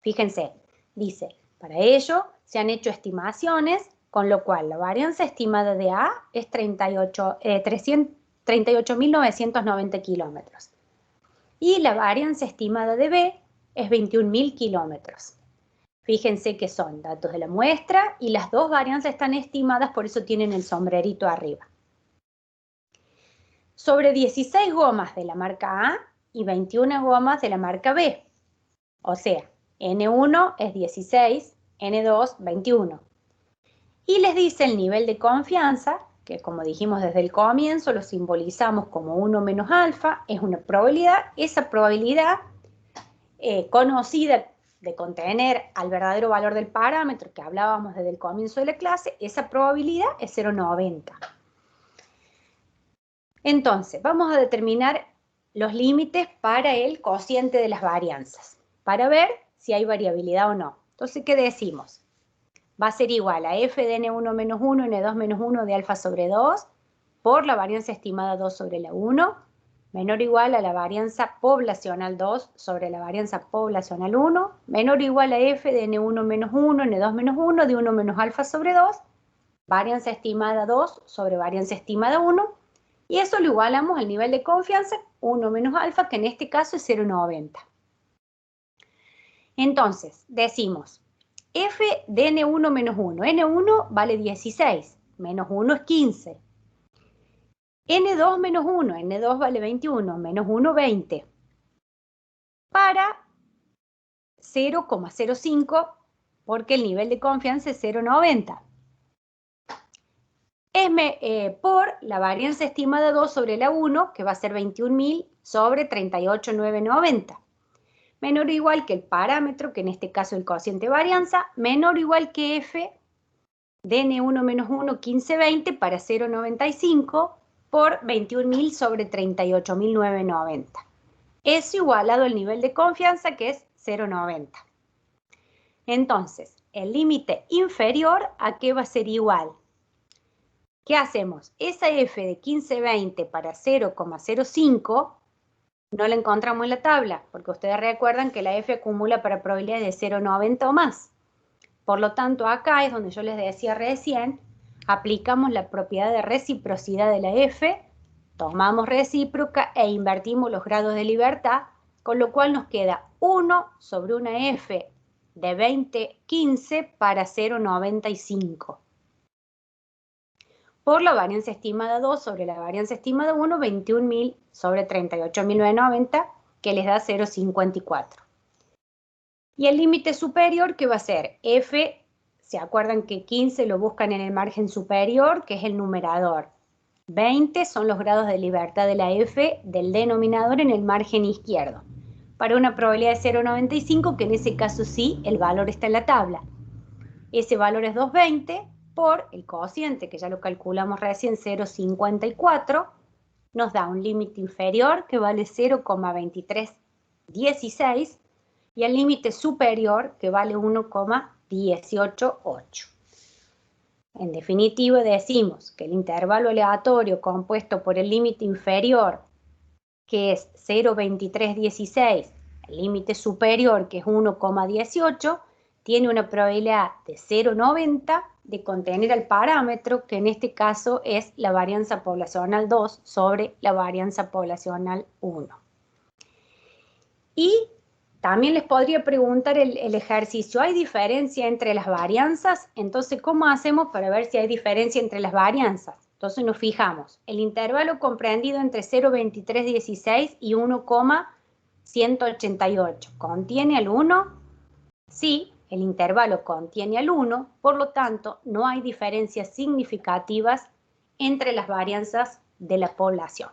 Fíjense, dice, para ello se han hecho estimaciones, con lo cual la varianza estimada de A es 38.990 kilómetros. Y la varianza estimada de B es 21.000 kilómetros. Fíjense que son datos de la muestra y las dos varianzas están estimadas, por eso tienen el sombrerito arriba. Sobre 16 gomas de la marca A y 21 gomas de la marca B. O sea, N1 es 16, N2 21. Y les dice el nivel de confianza, que como dijimos desde el comienzo, lo simbolizamos como 1 menos alfa, es una probabilidad. Esa probabilidad conocida de contener al verdadero valor del parámetro que hablábamos desde el comienzo de la clase, esa probabilidad es 0,90. Entonces, vamos a determinar los límites para el cociente de las varianzas, para ver si hay variabilidad o no. Entonces, ¿qué decimos? Va a ser igual a f de n1 menos 1, n2 menos 1 de alfa sobre 2, por la varianza estimada 2 sobre la 1, menor o igual a la varianza poblacional 2 sobre la varianza poblacional 1, menor o igual a f de n1 menos 1, n2 menos 1 de 1 menos alfa sobre 2, varianza estimada 2 sobre varianza estimada 1, y eso lo igualamos al nivel de confianza 1 menos alfa, que en este caso es 0,90. Entonces, decimos, f de n1 menos 1. n1 vale 16, menos 1 es 15. n2 menos 1, n2 vale 21, menos 1, 20. Para 0,05, porque el nivel de confianza es 0,90. Por la varianza estimada 2 sobre la 1, que va a ser 21.000 sobre 38.990. Menor o igual que el parámetro, que en este caso es el cociente de varianza, menor o igual que f de n1 menos 1, 1520 para 0,95 por 21.000 sobre 38.990. Es igualado al nivel de confianza, que es 0,90. Entonces, el límite inferior, ¿a qué va a ser igual? ¿Qué hacemos? Esa f de 1520 para 0,05 No la encontramos en la tabla, porque ustedes recuerdan que la F acumula para probabilidades de 0,90 o más. Por lo tanto, acá es donde yo les decía recién, aplicamos la propiedad de reciprocidad de la F, tomamos recíproca e invertimos los grados de libertad, con lo cual nos queda 1 sobre una F de 20,15 para 0,95. Por la varianza estimada 2 sobre la varianza estimada 1, 21.000 sobre 38.990, que les da 0,54. Y el límite superior, que va a ser F, ¿se acuerdan que 15 lo buscan en el margen superior, que es el numerador? 20 son los grados de libertad de la F del denominador en el margen izquierdo. Para una probabilidad de 0,95, que en ese caso sí, el valor está en la tabla. Ese valor es 220 por el cociente, que ya lo calculamos recién, 0,54, nos da un límite inferior que vale 0,2316 y el límite superior que vale 1,188. En definitiva, decimos que el intervalo aleatorio compuesto por el límite inferior, que es 0,2316, el límite superior, que es 1,18, tiene una probabilidad de 0,90 de contener al parámetro, que en este caso es la varianza poblacional 2 sobre la varianza poblacional 1. Y también les podría preguntar el ejercicio, ¿hay diferencia entre las varianzas? Entonces, ¿cómo hacemos para ver si hay diferencia entre las varianzas? Entonces nos fijamos, el intervalo comprendido entre 0,2316 y 1,188, ¿contiene al 1? Sí, el intervalo contiene al 1, por lo tanto, no hay diferencias significativas entre las varianzas de la población.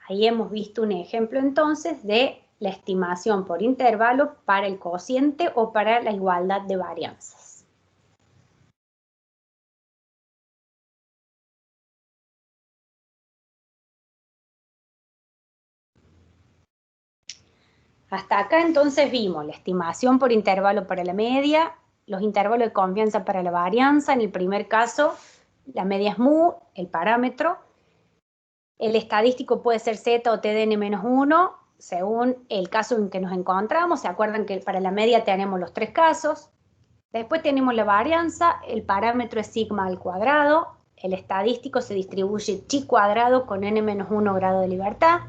Ahí hemos visto un ejemplo entonces de la estimación por intervalo para el cociente o para la igualdad de varianzas. Hasta acá entonces vimos la estimación por intervalo para la media, los intervalos de confianza para la varianza. En el primer caso, la media es mu, el parámetro. El estadístico puede ser z o t de n-1, según el caso en que nos encontramos. ¿Se acuerdan que para la media tenemos los tres casos? Después tenemos la varianza, el parámetro es sigma al cuadrado, el estadístico se distribuye chi cuadrado con n-1 grado de libertad.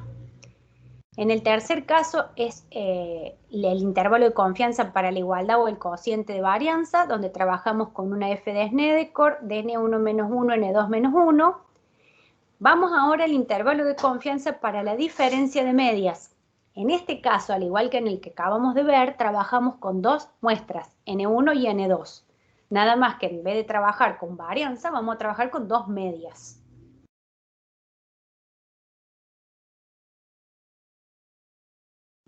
En el tercer caso es el intervalo de confianza para la igualdad o el cociente de varianza, donde trabajamos con una f de Snedeker, de n1 menos 1, n2 menos 1. Vamos ahora al intervalo de confianza para la diferencia de medias. En este caso, al igual que en el que acabamos de ver, trabajamos con dos muestras, n1 y n2. Nada más que en vez de trabajar con varianza, vamos a trabajar con dos medias.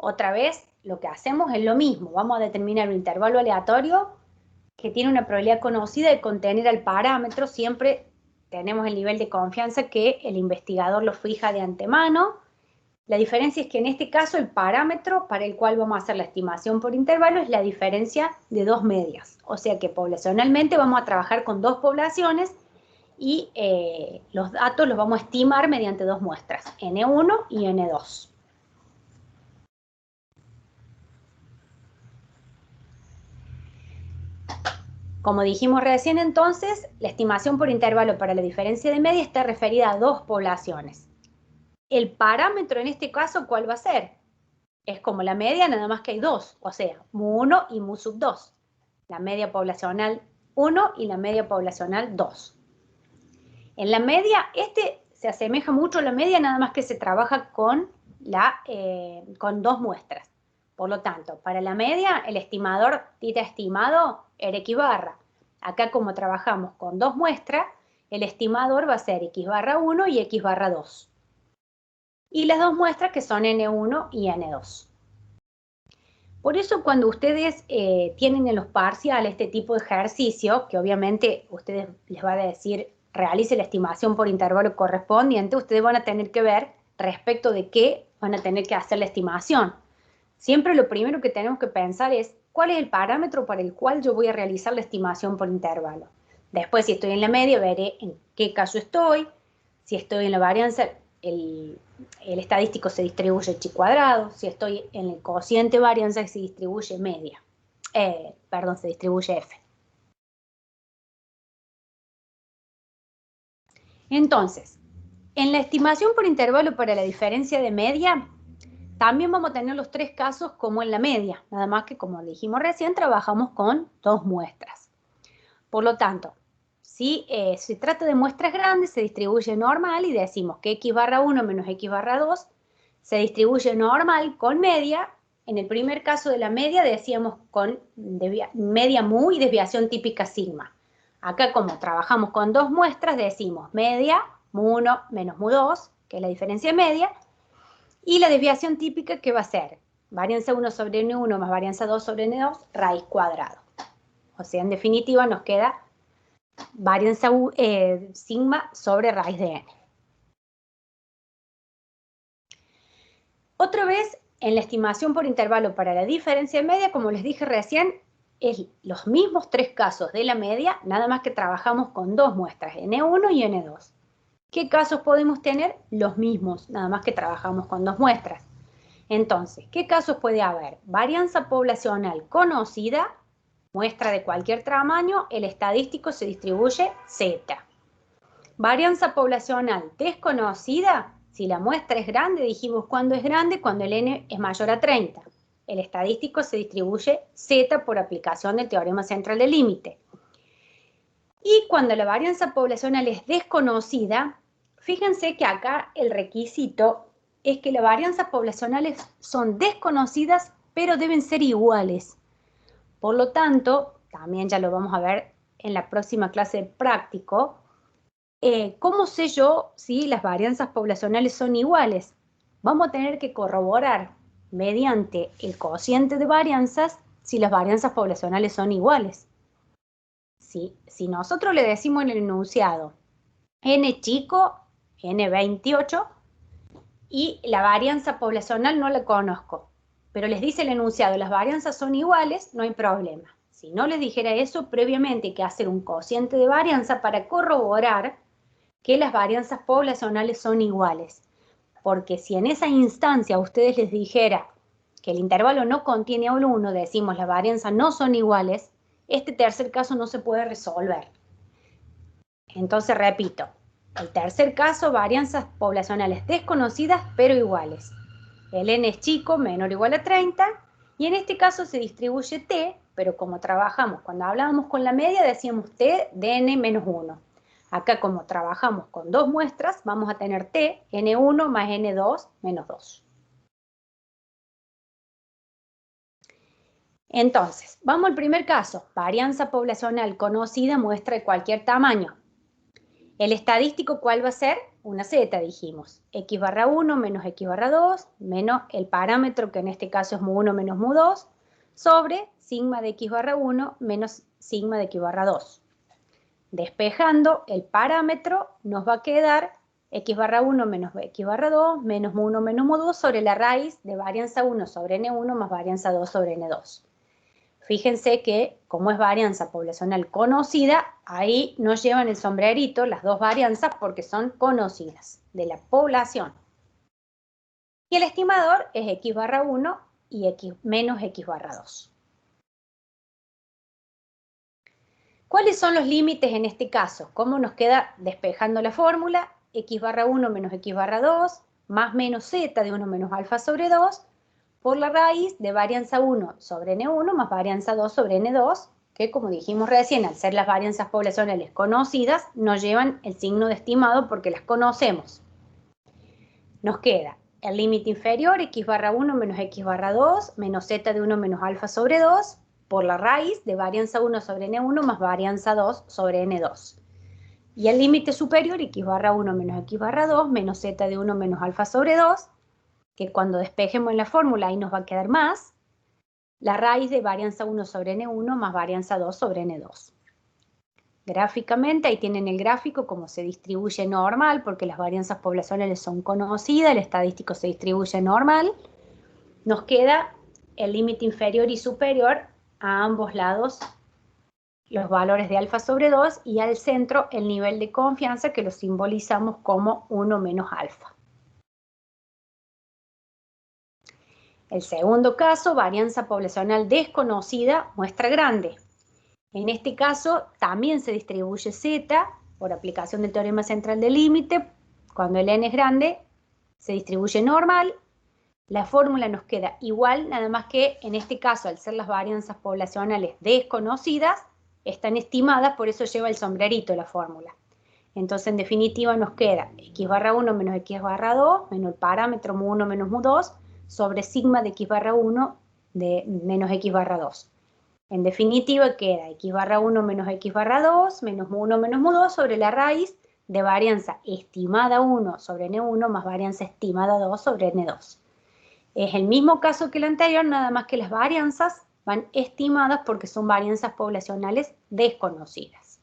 Otra vez, lo que hacemos es lo mismo. Vamos a determinar un intervalo aleatorio que tiene una probabilidad conocida de contener al parámetro. Siempre tenemos el nivel de confianza que el investigador lo fija de antemano. La diferencia es que en este caso el parámetro para el cual vamos a hacer la estimación por intervalo es la diferencia de dos medias. O sea que poblacionalmente vamos a trabajar con dos poblaciones y los datos los vamos a estimar mediante dos muestras, N1 y N2. Como dijimos recién entonces, la estimación por intervalo para la diferencia de media está referida a dos poblaciones. El parámetro en este caso, ¿cuál va a ser? Es como la media, nada más que hay dos, o sea, mu1 y mu sub 2. La media poblacional 1 y la media poblacional 2. En la media, se asemeja mucho a la media, nada más que se trabaja con dos muestras. Por lo tanto, para la media, el estimador tita estimado era x barra. Acá, como trabajamos con dos muestras, el estimador va a ser x barra 1 y x barra 2. Y las dos muestras que son n1 y n2. Por eso cuando ustedes tienen en los parciales este tipo de ejercicio, que obviamente ustedes les va a decir, realice la estimación por intervalo correspondiente, ustedes van a tener que ver respecto de qué van a tener que hacer la estimación. Siempre lo primero que tenemos que pensar es, ¿cuál es el parámetro para el cual yo voy a realizar la estimación por intervalo? Después, si estoy en la media, veré en qué caso estoy. Si estoy en la varianza, el estadístico se distribuye chi cuadrado. Si estoy en el cociente varianza, se distribuye media. Se distribuye F. Entonces, en la estimación por intervalo para la diferencia de media, también vamos a tener los tres casos como en la media, nada más que como dijimos recién, trabajamos con dos muestras. Por lo tanto, si se trata de muestras grandes, se distribuye normal y decimos que x barra 1 menos x barra 2 se distribuye normal con media. En el primer caso de la media decíamos con media mu y desviación típica sigma. Acá como trabajamos con dos muestras decimos media mu1 menos mu2, que es la diferencia media, y la desviación típica que va a ser varianza 1 sobre n1 más varianza 2 sobre n2 raíz cuadrado. O sea, en definitiva nos queda varianza sigma sobre raíz de n. Otra vez, en la estimación por intervalo para la diferencia media, como les dije recién, es los mismos tres casos de la media, nada más que trabajamos con dos muestras, n1 y n2. ¿Qué casos podemos tener? Los mismos, nada más que trabajamos con dos muestras. Entonces, ¿qué casos puede haber? Varianza poblacional conocida, muestra de cualquier tamaño, el estadístico se distribuye Z. Varianza poblacional desconocida, si la muestra es grande, dijimos cuándo es grande, cuando el n es mayor a 30. El estadístico se distribuye Z por aplicación del teorema central del límite. Y cuando la varianza poblacional es desconocida, fíjense que acá el requisito es que las varianzas poblacionales son desconocidas, pero deben ser iguales. Por lo tanto, también ya lo vamos a ver en la próxima clase de práctico, ¿cómo sé yo si las varianzas poblacionales son iguales? Vamos a tener que corroborar mediante el cociente de varianzas si las varianzas poblacionales son iguales. Si nosotros le decimos en el enunciado n chico, n28, y la varianza poblacional no la conozco, pero les dice el enunciado, las varianzas son iguales, no hay problema. Si no les dijera eso, previamente hay que hacer un cociente de varianza para corroborar que las varianzas poblacionales son iguales. Porque si en esa instancia a ustedes les dijera que el intervalo no contiene a 1, decimos las varianzas no son iguales, este tercer caso no se puede resolver. Entonces repito, el tercer caso, varianzas poblacionales desconocidas pero iguales. El n es chico, menor o igual a 30, y en este caso se distribuye t, pero como trabajamos, cuando hablábamos con la media decíamos t de n menos 1. Acá como trabajamos con dos muestras, vamos a tener t, n1 más n2 menos 2. Entonces, vamos al primer caso, varianza poblacional conocida, muestra de cualquier tamaño. El estadístico, ¿cuál va a ser? Una z, dijimos. X barra 1 menos x barra 2, menos el parámetro, que en este caso es mu1 menos mu2, sobre sigma de x barra 1 menos sigma de x barra 2. Despejando el parámetro, nos va a quedar x barra 1 menos x barra 2, menos mu1 menos mu2, sobre la raíz de varianza 1 sobre n1 más varianza 2 sobre n2. Fíjense que, como es varianza poblacional conocida, ahí nos llevan el sombrerito las dos varianzas porque son conocidas de la población. Y el estimador es x barra 1 y menos x barra 2. ¿Cuáles son los límites en este caso? ¿Cómo nos queda despejando la fórmula? X barra 1 menos x barra 2 más menos z de 1 menos alfa sobre 2 por la raíz de varianza 1 sobre n1 más varianza 2 sobre n2, que como dijimos recién, al ser las varianzas poblacionales conocidas, nos llevan el signo de estimado porque las conocemos. Nos queda el límite inferior, x barra 1 menos x barra 2, menos z de 1 menos alfa sobre 2, por la raíz de varianza 1 sobre n1 más varianza 2 sobre n2. Y el límite superior, x barra 1 menos x barra 2, menos z de 1 menos alfa sobre 2, que cuando despejemos en la fórmula ahí nos va a quedar más, la raíz de varianza 1 sobre n1 más varianza 2 sobre n2. Gráficamente, ahí tienen el gráfico, como se distribuye normal, porque las varianzas poblacionales son conocidas, el estadístico se distribuye normal. Nos queda el límite inferior y superior a ambos lados los valores de alfa sobre 2 y al centro el nivel de confianza que lo simbolizamos como 1 menos alfa. El segundo caso, varianza poblacional desconocida, muestra grande. En este caso también se distribuye Z por aplicación del teorema central del límite. Cuando el n es grande, se distribuye normal. La fórmula nos queda igual, nada más que en este caso, al ser las varianzas poblacionales desconocidas, están estimadas, por eso lleva el sombrerito la fórmula. Entonces, en definitiva, nos queda x barra 1 menos x barra 2, menos el parámetro mu1 menos mu2, sobre sigma de x barra 1 de menos x barra 2. En definitiva, queda x barra 1 menos x barra 2, menos mu1 menos mu2, sobre la raíz de varianza estimada 1 sobre n1 más varianza estimada 2 sobre n2. Es el mismo caso que el anterior, nada más que las varianzas van estimadas porque son varianzas poblacionales desconocidas.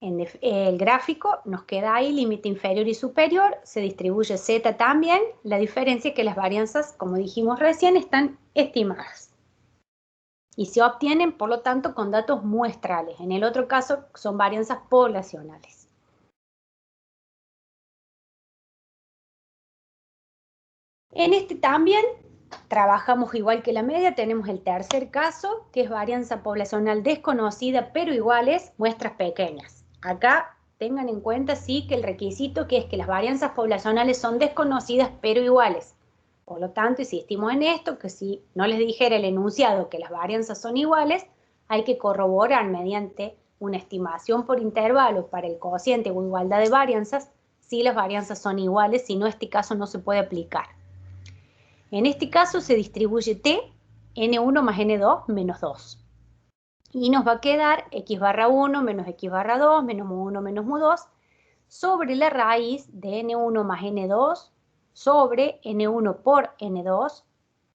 El gráfico nos queda ahí, límite inferior y superior, se distribuye Z también, la diferencia es que las varianzas, como dijimos recién, están estimadas. Y se obtienen, por lo tanto, con datos muestrales. En el otro caso, son varianzas poblacionales. En este también trabajamos igual que la media, tenemos el tercer caso, que es varianza poblacional desconocida, pero iguales, muestras pequeñas. Acá tengan en cuenta, sí, que el requisito que es que las varianzas poblacionales son desconocidas, pero iguales. Por lo tanto, insistimos en esto, que si no les dijera el enunciado que las varianzas son iguales, hay que corroborar mediante una estimación por intervalo para el cociente o igualdad de varianzas, si las varianzas son iguales, si no, este caso no se puede aplicar. En este caso se distribuye T, N1 más N2 menos 2. Y nos va a quedar x barra 1 menos x barra 2 menos mu1 menos mu2 sobre la raíz de N1 más N2 sobre N1 por N2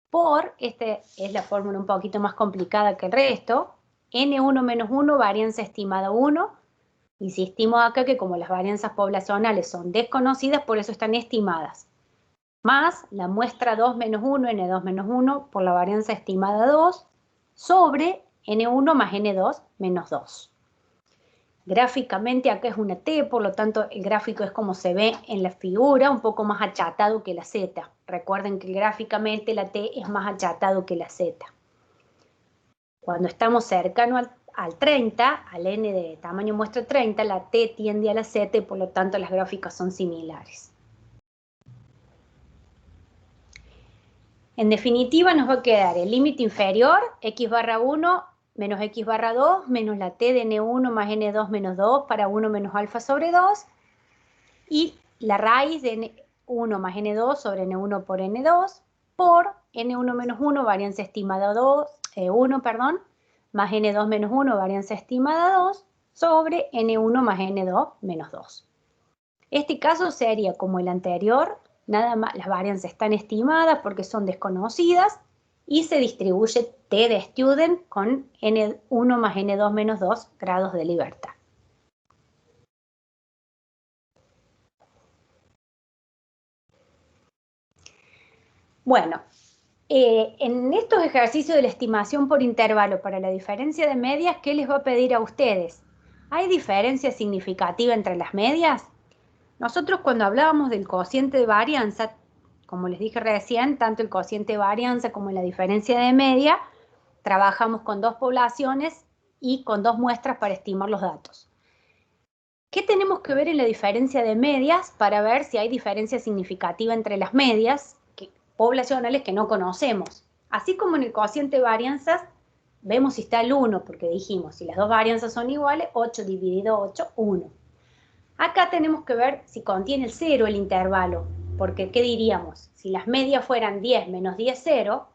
por, esta es la fórmula un poquito más complicada que el resto, N1 menos 1 varianza estimada 1. Insistimos acá que como las varianzas poblacionales son desconocidas, por eso están estimadas. Más la muestra 2 menos 1, N2 menos 1, por la varianza estimada 2, sobre N1 más N2 menos 2. Gráficamente acá es una T, por lo tanto el gráfico es como se ve en la figura, un poco más achatado que la Z. Recuerden que gráficamente la T es más achatado que la Z. Cuando estamos cercano al 30, al N de tamaño muestra 30, la T tiende a la Z y por lo tanto las gráficas son similares. En definitiva nos va a quedar el límite inferior, x barra 1 menos x barra 2, menos la t de n1 más n2 menos 2 para 1 menos alfa sobre 2, y la raíz de n1 más n2 sobre n1 por n2, por n1 menos 1, varianza estimada 1, más n2 menos 1, varianza estimada 2, sobre n1 más n2 menos 2. Este caso sería como el anterior, nada más las varianzas están estimadas porque son desconocidas y se distribuye T de student con N1 más N2 menos 2 grados de libertad. Bueno, en estos ejercicios de la estimación por intervalo para la diferencia de medias, ¿qué les va a pedir a ustedes? ¿Hay diferencia significativa entre las medias? Nosotros cuando hablábamos del cociente de varianza, como les dije recién, tanto el cociente de varianza como la diferencia de media, trabajamos con dos poblaciones y con dos muestras para estimar los datos. ¿Qué tenemos que ver en la diferencia de medias para ver si hay diferencia significativa entre las medias poblacionales que no conocemos? Así como en el cociente de varianzas, vemos si está el 1, porque dijimos, si las dos varianzas son iguales, 8 dividido 8, 1. Acá tenemos que ver si contiene el 0 el intervalo, porque ¿qué diríamos? Si las medias fueran 10 menos 10, 0,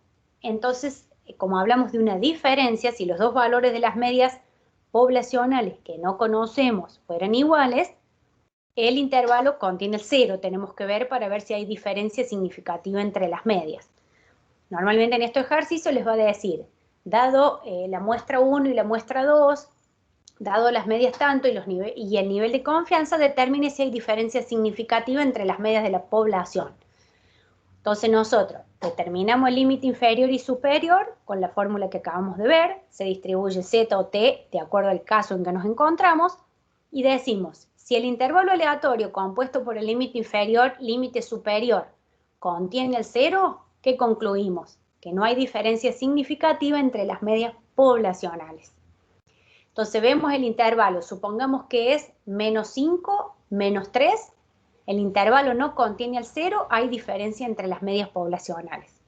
entonces, como hablamos de una diferencia, si los dos valores de las medias poblacionales que no conocemos fueran iguales, el intervalo contiene el 0, tenemos que ver para ver si hay diferencia significativa entre las medias. Normalmente en este ejercicio les va a decir, dado la muestra 1 y la muestra 2, dado las medias tanto y el nivel de confianza, determine si hay diferencia significativa entre las medias de la población. Entonces nosotros determinamos el límite inferior y superior con la fórmula que acabamos de ver, se distribuye Z o T de acuerdo al caso en que nos encontramos, y decimos, si el intervalo aleatorio compuesto por el límite inferior, límite superior, contiene el cero, ¿qué concluimos? Que no hay diferencia significativa entre las medias poblacionales. Entonces vemos el intervalo, supongamos que es menos 5, menos 3, el intervalo no contiene el cero, hay diferencia entre las medias poblacionales.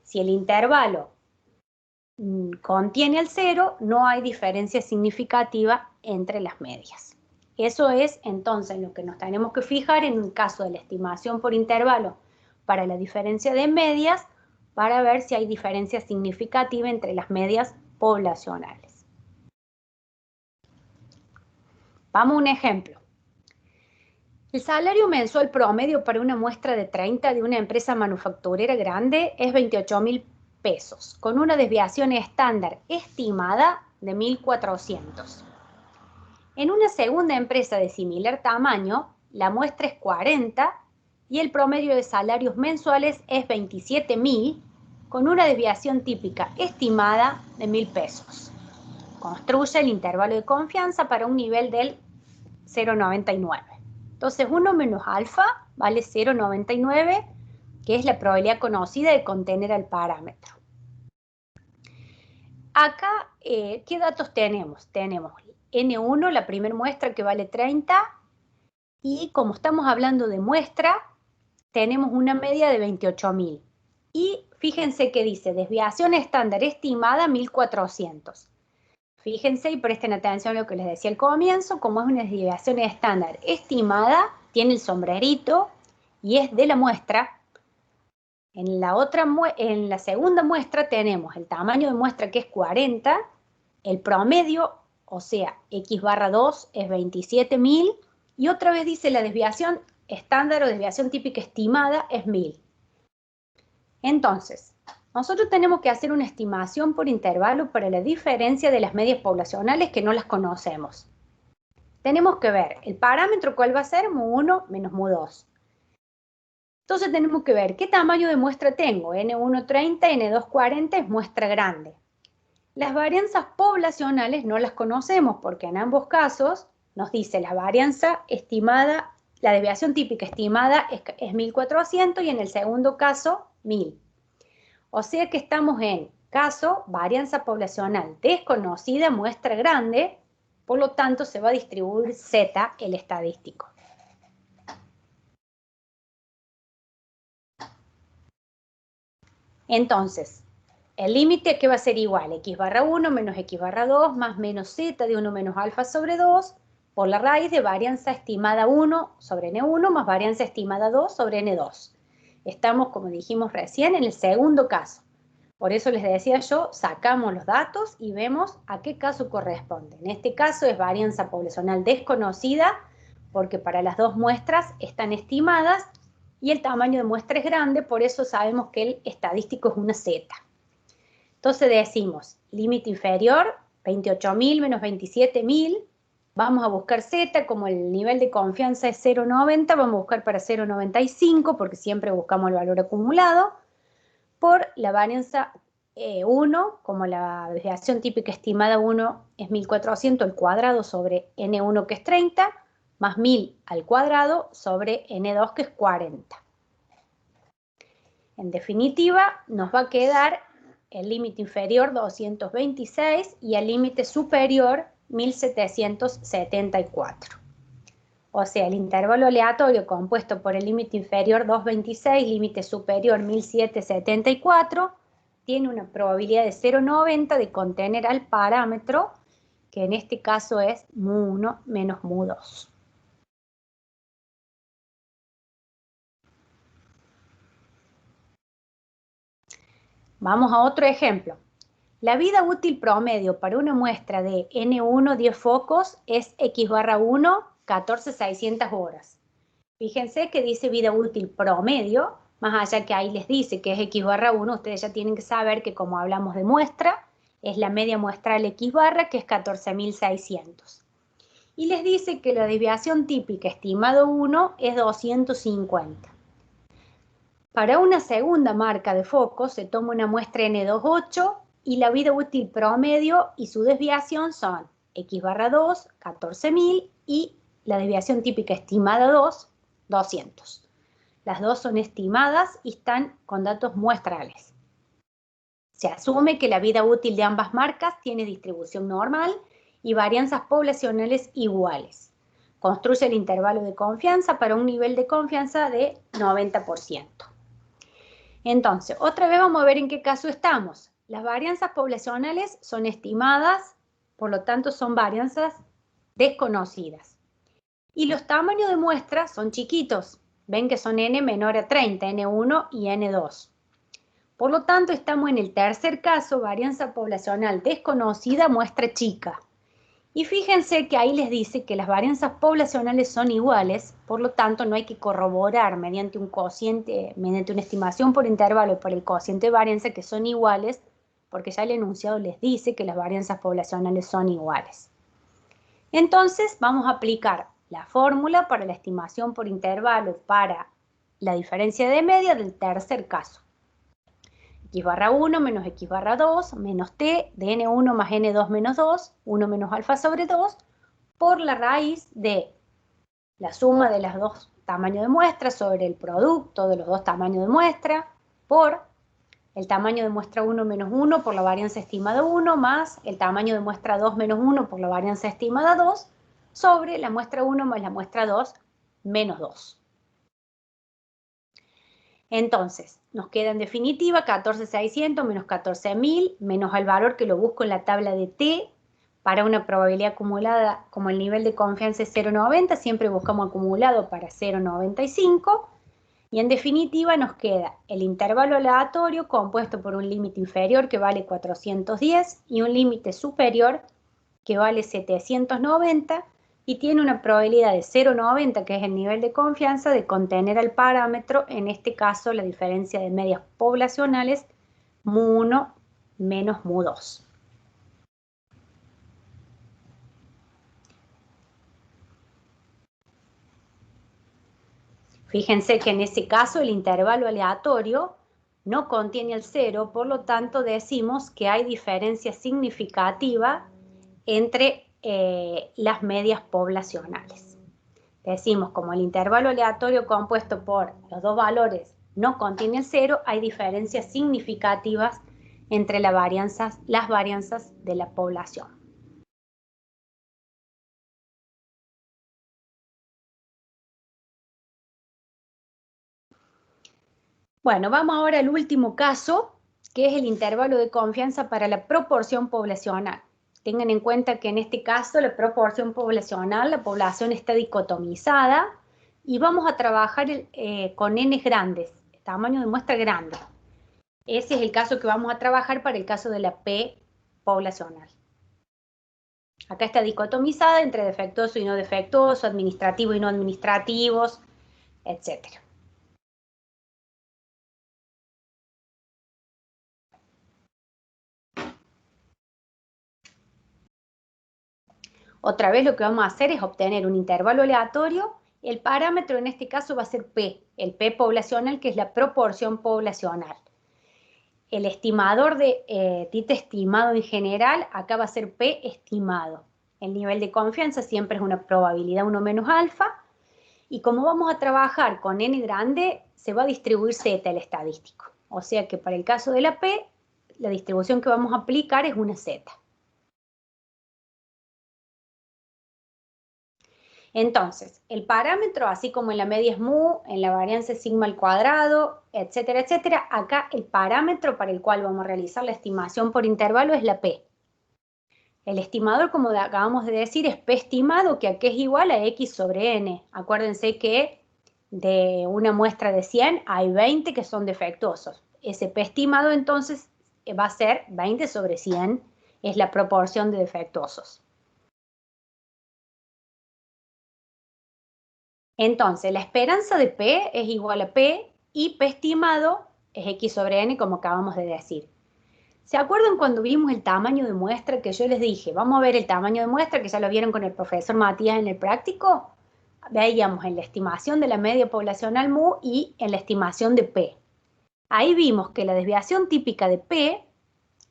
Si el intervalo contiene el cero, no hay diferencia significativa entre las medias. Eso es entonces lo que nos tenemos que fijar en un caso de la estimación por intervalo para la diferencia de medias, para ver si hay diferencia significativa entre las medias poblacionales. Vamos a un ejemplo. El salario mensual promedio para una muestra de 30 de una empresa manufacturera grande es 28.000 pesos, con una desviación estándar estimada de 1.400. En una segunda empresa de similar tamaño, la muestra es 40 y el promedio de salarios mensuales es 27.000, con una desviación típica estimada de 1.000 pesos. Construye el intervalo de confianza para un nivel del 0,99. Entonces 1 menos alfa vale 0,99, que es la probabilidad conocida de contener al parámetro. Acá, ¿qué datos tenemos? Tenemos N1, la primera muestra que vale 30, y como estamos hablando de muestra, tenemos una media de 28.000. Y fíjense que dice desviación estándar estimada 1.400. Fíjense y presten atención a lo que les decía al comienzo, como es una desviación estándar estimada, tiene el sombrerito y es de la muestra. En la segunda muestra tenemos el tamaño de muestra que es 40, el promedio, o sea, X barra 2 es 27.000, y otra vez dice la desviación estándar o desviación típica estimada es 1.000. Entonces, nosotros tenemos que hacer una estimación por intervalo para la diferencia de las medias poblacionales que no las conocemos. Tenemos que ver el parámetro, ¿cuál va a ser? Mu1 menos Mu2. Entonces tenemos que ver qué tamaño de muestra tengo. N1 30, N2 40 es muestra grande. Las varianzas poblacionales no las conocemos porque en ambos casos nos dice la varianza estimada, la desviación típica estimada es 1.400 y en el segundo caso 1.000. O sea que estamos en caso varianza poblacional desconocida, muestra grande, por lo tanto se va a distribuir Z, el estadístico. Entonces, el límite que va a ser igual, X barra 1 menos X barra 2 más menos Z de 1 menos alfa sobre 2 por la raíz de varianza estimada 1 sobre N1 más varianza estimada 2 sobre N2. Estamos, como dijimos recién, en el segundo caso. Por eso les decía yo, sacamos los datos y vemos a qué caso corresponde. En este caso es varianza poblacional desconocida, porque para las dos muestras están estimadas y el tamaño de muestra es grande, por eso sabemos que el estadístico es una Z. Entonces decimos, límite inferior, 28.000 menos 27.000, vamos a buscar Z, como el nivel de confianza es 0,90, vamos a buscar para 0,95, porque siempre buscamos el valor acumulado, por la varianza 1, como la desviación típica estimada 1 es 1.400 al cuadrado sobre N1 que es 30, más 1.000 al cuadrado sobre N2 que es 40. En definitiva, nos va a quedar el límite inferior 226 y el límite superior 1774. O sea, el intervalo aleatorio compuesto por el límite inferior 226, límite superior 1774, tiene una probabilidad de 0,90 de contener al parámetro, que en este caso es Mu1 menos Mu2. Vamos a otro ejemplo. La vida útil promedio para una muestra de N1 10 focos es X barra 1, 14.600 horas. Fíjense que dice vida útil promedio, más allá que ahí les dice que es X barra 1, ustedes ya tienen que saber que como hablamos de muestra, es la media muestral X barra, que es 14.600. Y les dice que la desviación típica estimado 1 es 250. Para una segunda marca de foco se toma una muestra N28 y la vida útil promedio y su desviación son X/2, 14.000 y la desviación típica estimada 2, 200. Las dos son estimadas y están con datos muestrales. Se asume que la vida útil de ambas marcas tiene distribución normal y varianzas poblacionales iguales. Construye el intervalo de confianza para un nivel de confianza de 90%. Entonces, otra vez vamos a ver en qué caso estamos. Las varianzas poblacionales son estimadas, por lo tanto son varianzas desconocidas. Y los tamaños de muestra son chiquitos. Ven que son n menor a 30, n1 y n2. Por lo tanto, estamos en el tercer caso, varianza poblacional desconocida, muestra chica. Y fíjense que ahí les dice que las varianzas poblacionales son iguales, por lo tanto no hay que corroborar mediante un cociente, mediante una estimación por intervalo por el cociente de varianza que son iguales, porque ya el enunciado les dice que las varianzas poblacionales son iguales. Entonces vamos a aplicar la fórmula para la estimación por intervalo para la diferencia de media del tercer caso. X/1 menos X/2 menos T de N1 más N2 menos 2, 1 menos alfa sobre 2, por la raíz de la suma de los dos tamaños de muestra sobre el producto de los dos tamaños de muestra, por el tamaño de muestra 1 menos 1 por la varianza estimada 1, más el tamaño de muestra 2 menos 1 por la varianza estimada 2, sobre la muestra 1 más la muestra 2 menos 2. Entonces, nos queda en definitiva 14.600 menos 14.000 menos el valor que lo busco en la tabla de T para una probabilidad acumulada, como el nivel de confianza es 0,90, siempre buscamos acumulado para 0,95. Y en definitiva nos queda el intervalo aleatorio compuesto por un límite inferior que vale 410 y un límite superior que vale 790 y tiene una probabilidad de 0,90, que es el nivel de confianza, de contener al parámetro, en este caso la diferencia de medias poblacionales, mu1 menos mu2. Fíjense que en ese caso el intervalo aleatorio no contiene el 0, por lo tanto decimos que hay diferencia significativa entre las medias poblacionales. Decimos, como el intervalo aleatorio compuesto por los dos valores no contiene el 0, hay diferencias significativas entre las varianzas de la población. Bueno, vamos ahora al último caso, que es el intervalo de confianza para la proporción poblacional. Tengan en cuenta que en este caso la proporción poblacional, la población está dicotomizada y vamos a trabajar con n grandes, tamaño de muestra grande. Ese es el caso que vamos a trabajar para el caso de la P poblacional. Acá está dicotomizada entre defectuoso y no defectuoso, administrativo y no administrativos, etc. Otra vez lo que vamos a hacer es obtener un intervalo aleatorio. El parámetro en este caso va a ser P, el P poblacional, que es la proporción poblacional. El estimador de tita estimado en general, acá va a ser P estimado. El nivel de confianza siempre es una probabilidad 1 menos alfa. Y como vamos a trabajar con n grande, se va a distribuir Z el estadístico. O sea que para el caso de la P, la distribución que vamos a aplicar es una Z. Entonces, el parámetro, así como en la media es mu, en la varianza es sigma al cuadrado, etcétera, etcétera, acá el parámetro para el cual vamos a realizar la estimación por intervalo es la P. El estimador, como acabamos de decir, es P estimado, que aquí es igual a X sobre N. Acuérdense que de una muestra de 100 hay 20 que son defectuosos. Ese P estimado entonces va a ser 20 sobre 100, es la proporción de defectuosos. Entonces, la esperanza de P es igual a P y P estimado es X sobre N, como acabamos de decir. ¿Se acuerdan cuando vimos el tamaño de muestra que yo les dije? Vamos a ver el tamaño de muestra, que ya lo vieron con el profesor Matías en el práctico. Veíamos en la estimación de la media poblacional mu y en la estimación de P. Ahí vimos que la desviación típica de P,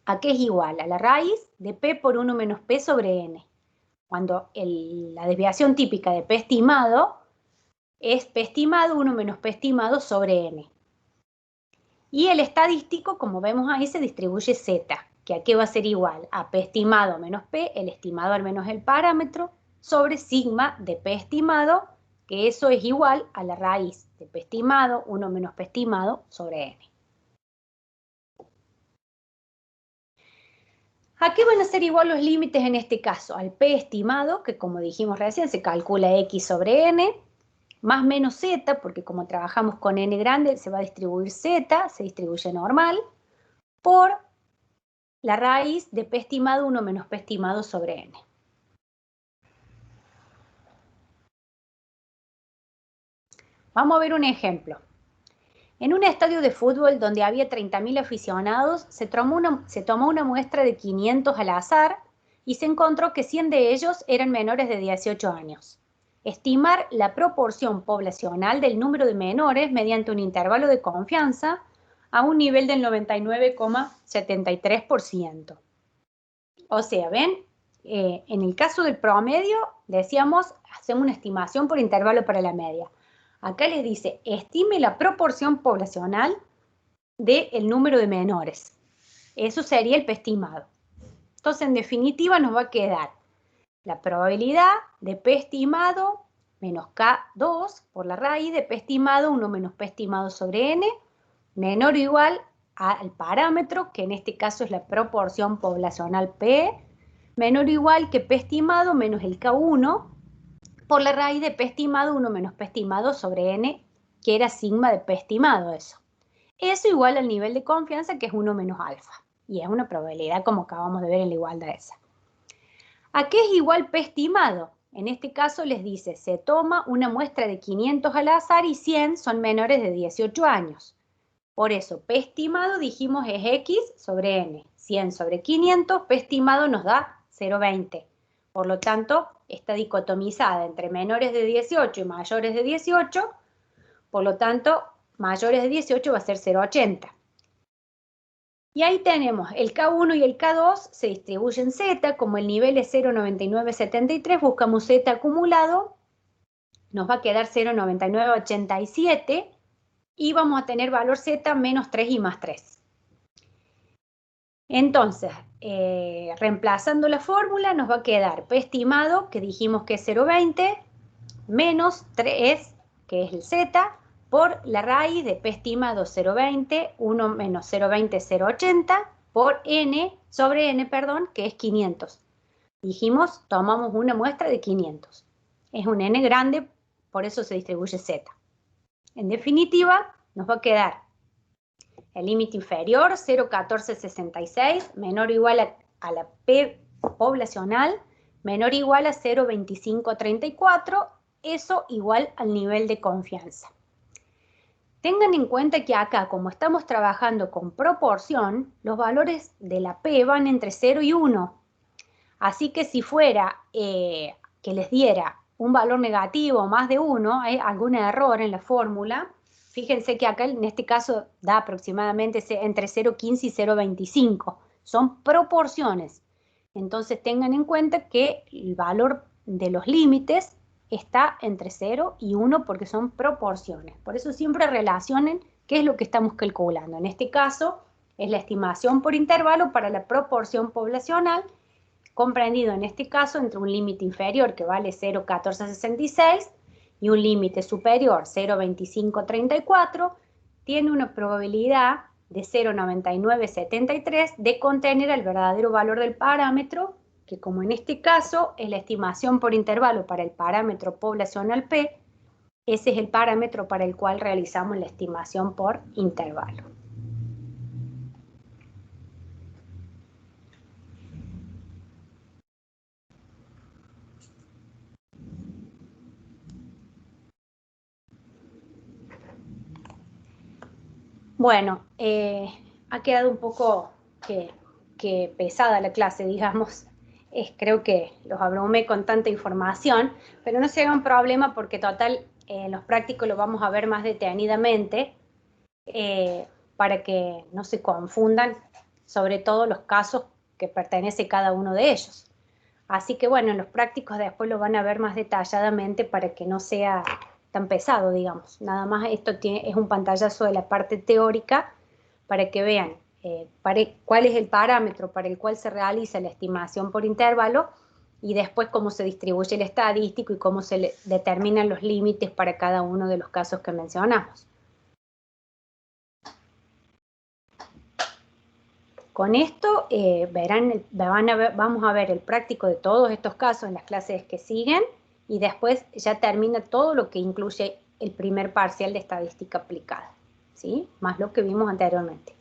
¿a qué es igual? A la raíz de P por 1 menos P sobre N. Cuando la desviación típica de P estimado es P estimado 1 menos P estimado sobre N. Y el estadístico, como vemos ahí, se distribuye Z, que a qué va a ser igual, a P estimado menos P, el estimado al menos el parámetro, sobre sigma de P estimado, que eso es igual a la raíz de P estimado, 1 menos P estimado sobre N. ¿A qué van a ser igual los límites en este caso? Al P estimado, que como dijimos recién, se calcula X sobre N, más menos Z, porque como trabajamos con N grande, se va a distribuir Z, se distribuye normal, por la raíz de P estimado 1 menos P estimado sobre N. Vamos a ver un ejemplo. En un estadio de fútbol donde había 30.000 aficionados, se tomó una muestra de 500 al azar y se encontró que 100 de ellos eran menores de 18 años. Estimar la proporción poblacional del número de menores mediante un intervalo de confianza a un nivel del 99,73%. O sea, ¿ven? En el caso del promedio, decíamos, hacemos una estimación por intervalo para la media. Acá les dice, estime la proporción poblacional del número de menores. Eso sería el P estimado. Entonces, en definitiva, nos va a quedar la probabilidad de P estimado menos K2 por la raíz de P estimado 1 menos P estimado sobre N, menor o igual al parámetro, que en este caso es la proporción poblacional P, menor o igual que P estimado menos el K1, por la raíz de P estimado 1 menos P estimado sobre N, que era sigma de P estimado eso. Eso igual al nivel de confianza, que es 1 menos alfa. Y es una probabilidad como acabamos de ver en la igualdad esa. ¿A qué es igual P estimado? En este caso les dice, se toma una muestra de 500 al azar y 100 son menores de 18 años. Por eso, P estimado dijimos es X sobre N. 100 sobre 500, P estimado nos da 0,20. Por lo tanto, está dicotomizada entre menores de 18 y mayores de 18. Por lo tanto, mayores de 18 va a ser 0,80. Y ahí tenemos el K1 y el K2 se distribuyen Z, como el nivel es 0,9973, buscamos Z acumulado, nos va a quedar 0,9987 y vamos a tener valor Z menos 3 y más 3. Entonces, reemplazando la fórmula nos va a quedar P estimado, que dijimos que es 0,20, menos 3, que es el Z, por la raíz de P estimado 0,20, 1 menos 0,20 es 0,80, por N, sobre N, perdón, que es 500. Dijimos, tomamos una muestra de 500. Es un N grande, por eso se distribuye Z. En definitiva, nos va a quedar el límite inferior, 0,1466, menor o igual a la P poblacional, menor o igual a 0,2534, eso igual al nivel de confianza. Tengan en cuenta que acá, como estamos trabajando con proporción, los valores de la P van entre 0 y 1. Así que si fuera que les diera un valor negativo más de 1, hay algún error en la fórmula. Fíjense que acá en este caso da aproximadamente entre 0,15 y 0,25. Son proporciones. Entonces tengan en cuenta que el valor de los límites está entre 0 y 1 porque son proporciones. Por eso siempre relacionen qué es lo que estamos calculando. En este caso es la estimación por intervalo para la proporción poblacional, comprendido en este caso entre un límite inferior que vale 0,1466 y un límite superior 0,2534, tiene una probabilidad de 0,9973 de contener el verdadero valor del parámetro, que como en este caso es la estimación por intervalo para el parámetro poblacional P, ese es el parámetro para el cual realizamos la estimación por intervalo. Bueno, ha quedado un poco que pesada la clase, digamos. Creo que los abrumé con tanta información, pero no se hagan problema porque total, en los prácticos lo vamos a ver más detenidamente. para que no se confundan, sobre todo los casos que pertenece cada uno de ellos. Así que bueno, en los prácticos después lo van a ver más detalladamente para que no sea tan pesado, digamos. Nada más esto es un pantallazo de la parte teórica para que vean cuál es el parámetro para el cual se realiza la estimación por intervalo y después cómo se distribuye el estadístico y cómo se determinan los límites para cada uno de los casos que mencionamos. Con esto vamos a ver el práctico de todos estos casos en las clases que siguen y después ya termina todo lo que incluye el primer parcial de estadística aplicada, ¿sí? Más lo que vimos anteriormente.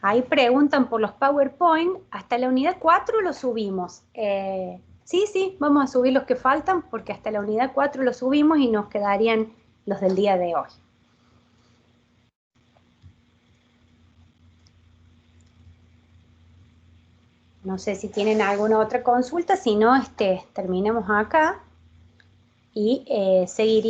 Ahí preguntan por los PowerPoint, hasta la unidad 4 lo subimos. Sí, vamos a subir los que faltan porque hasta la unidad 4 los subimos y nos quedarían los del día de hoy. No sé si tienen alguna otra consulta, si no, terminemos acá y seguiríamos.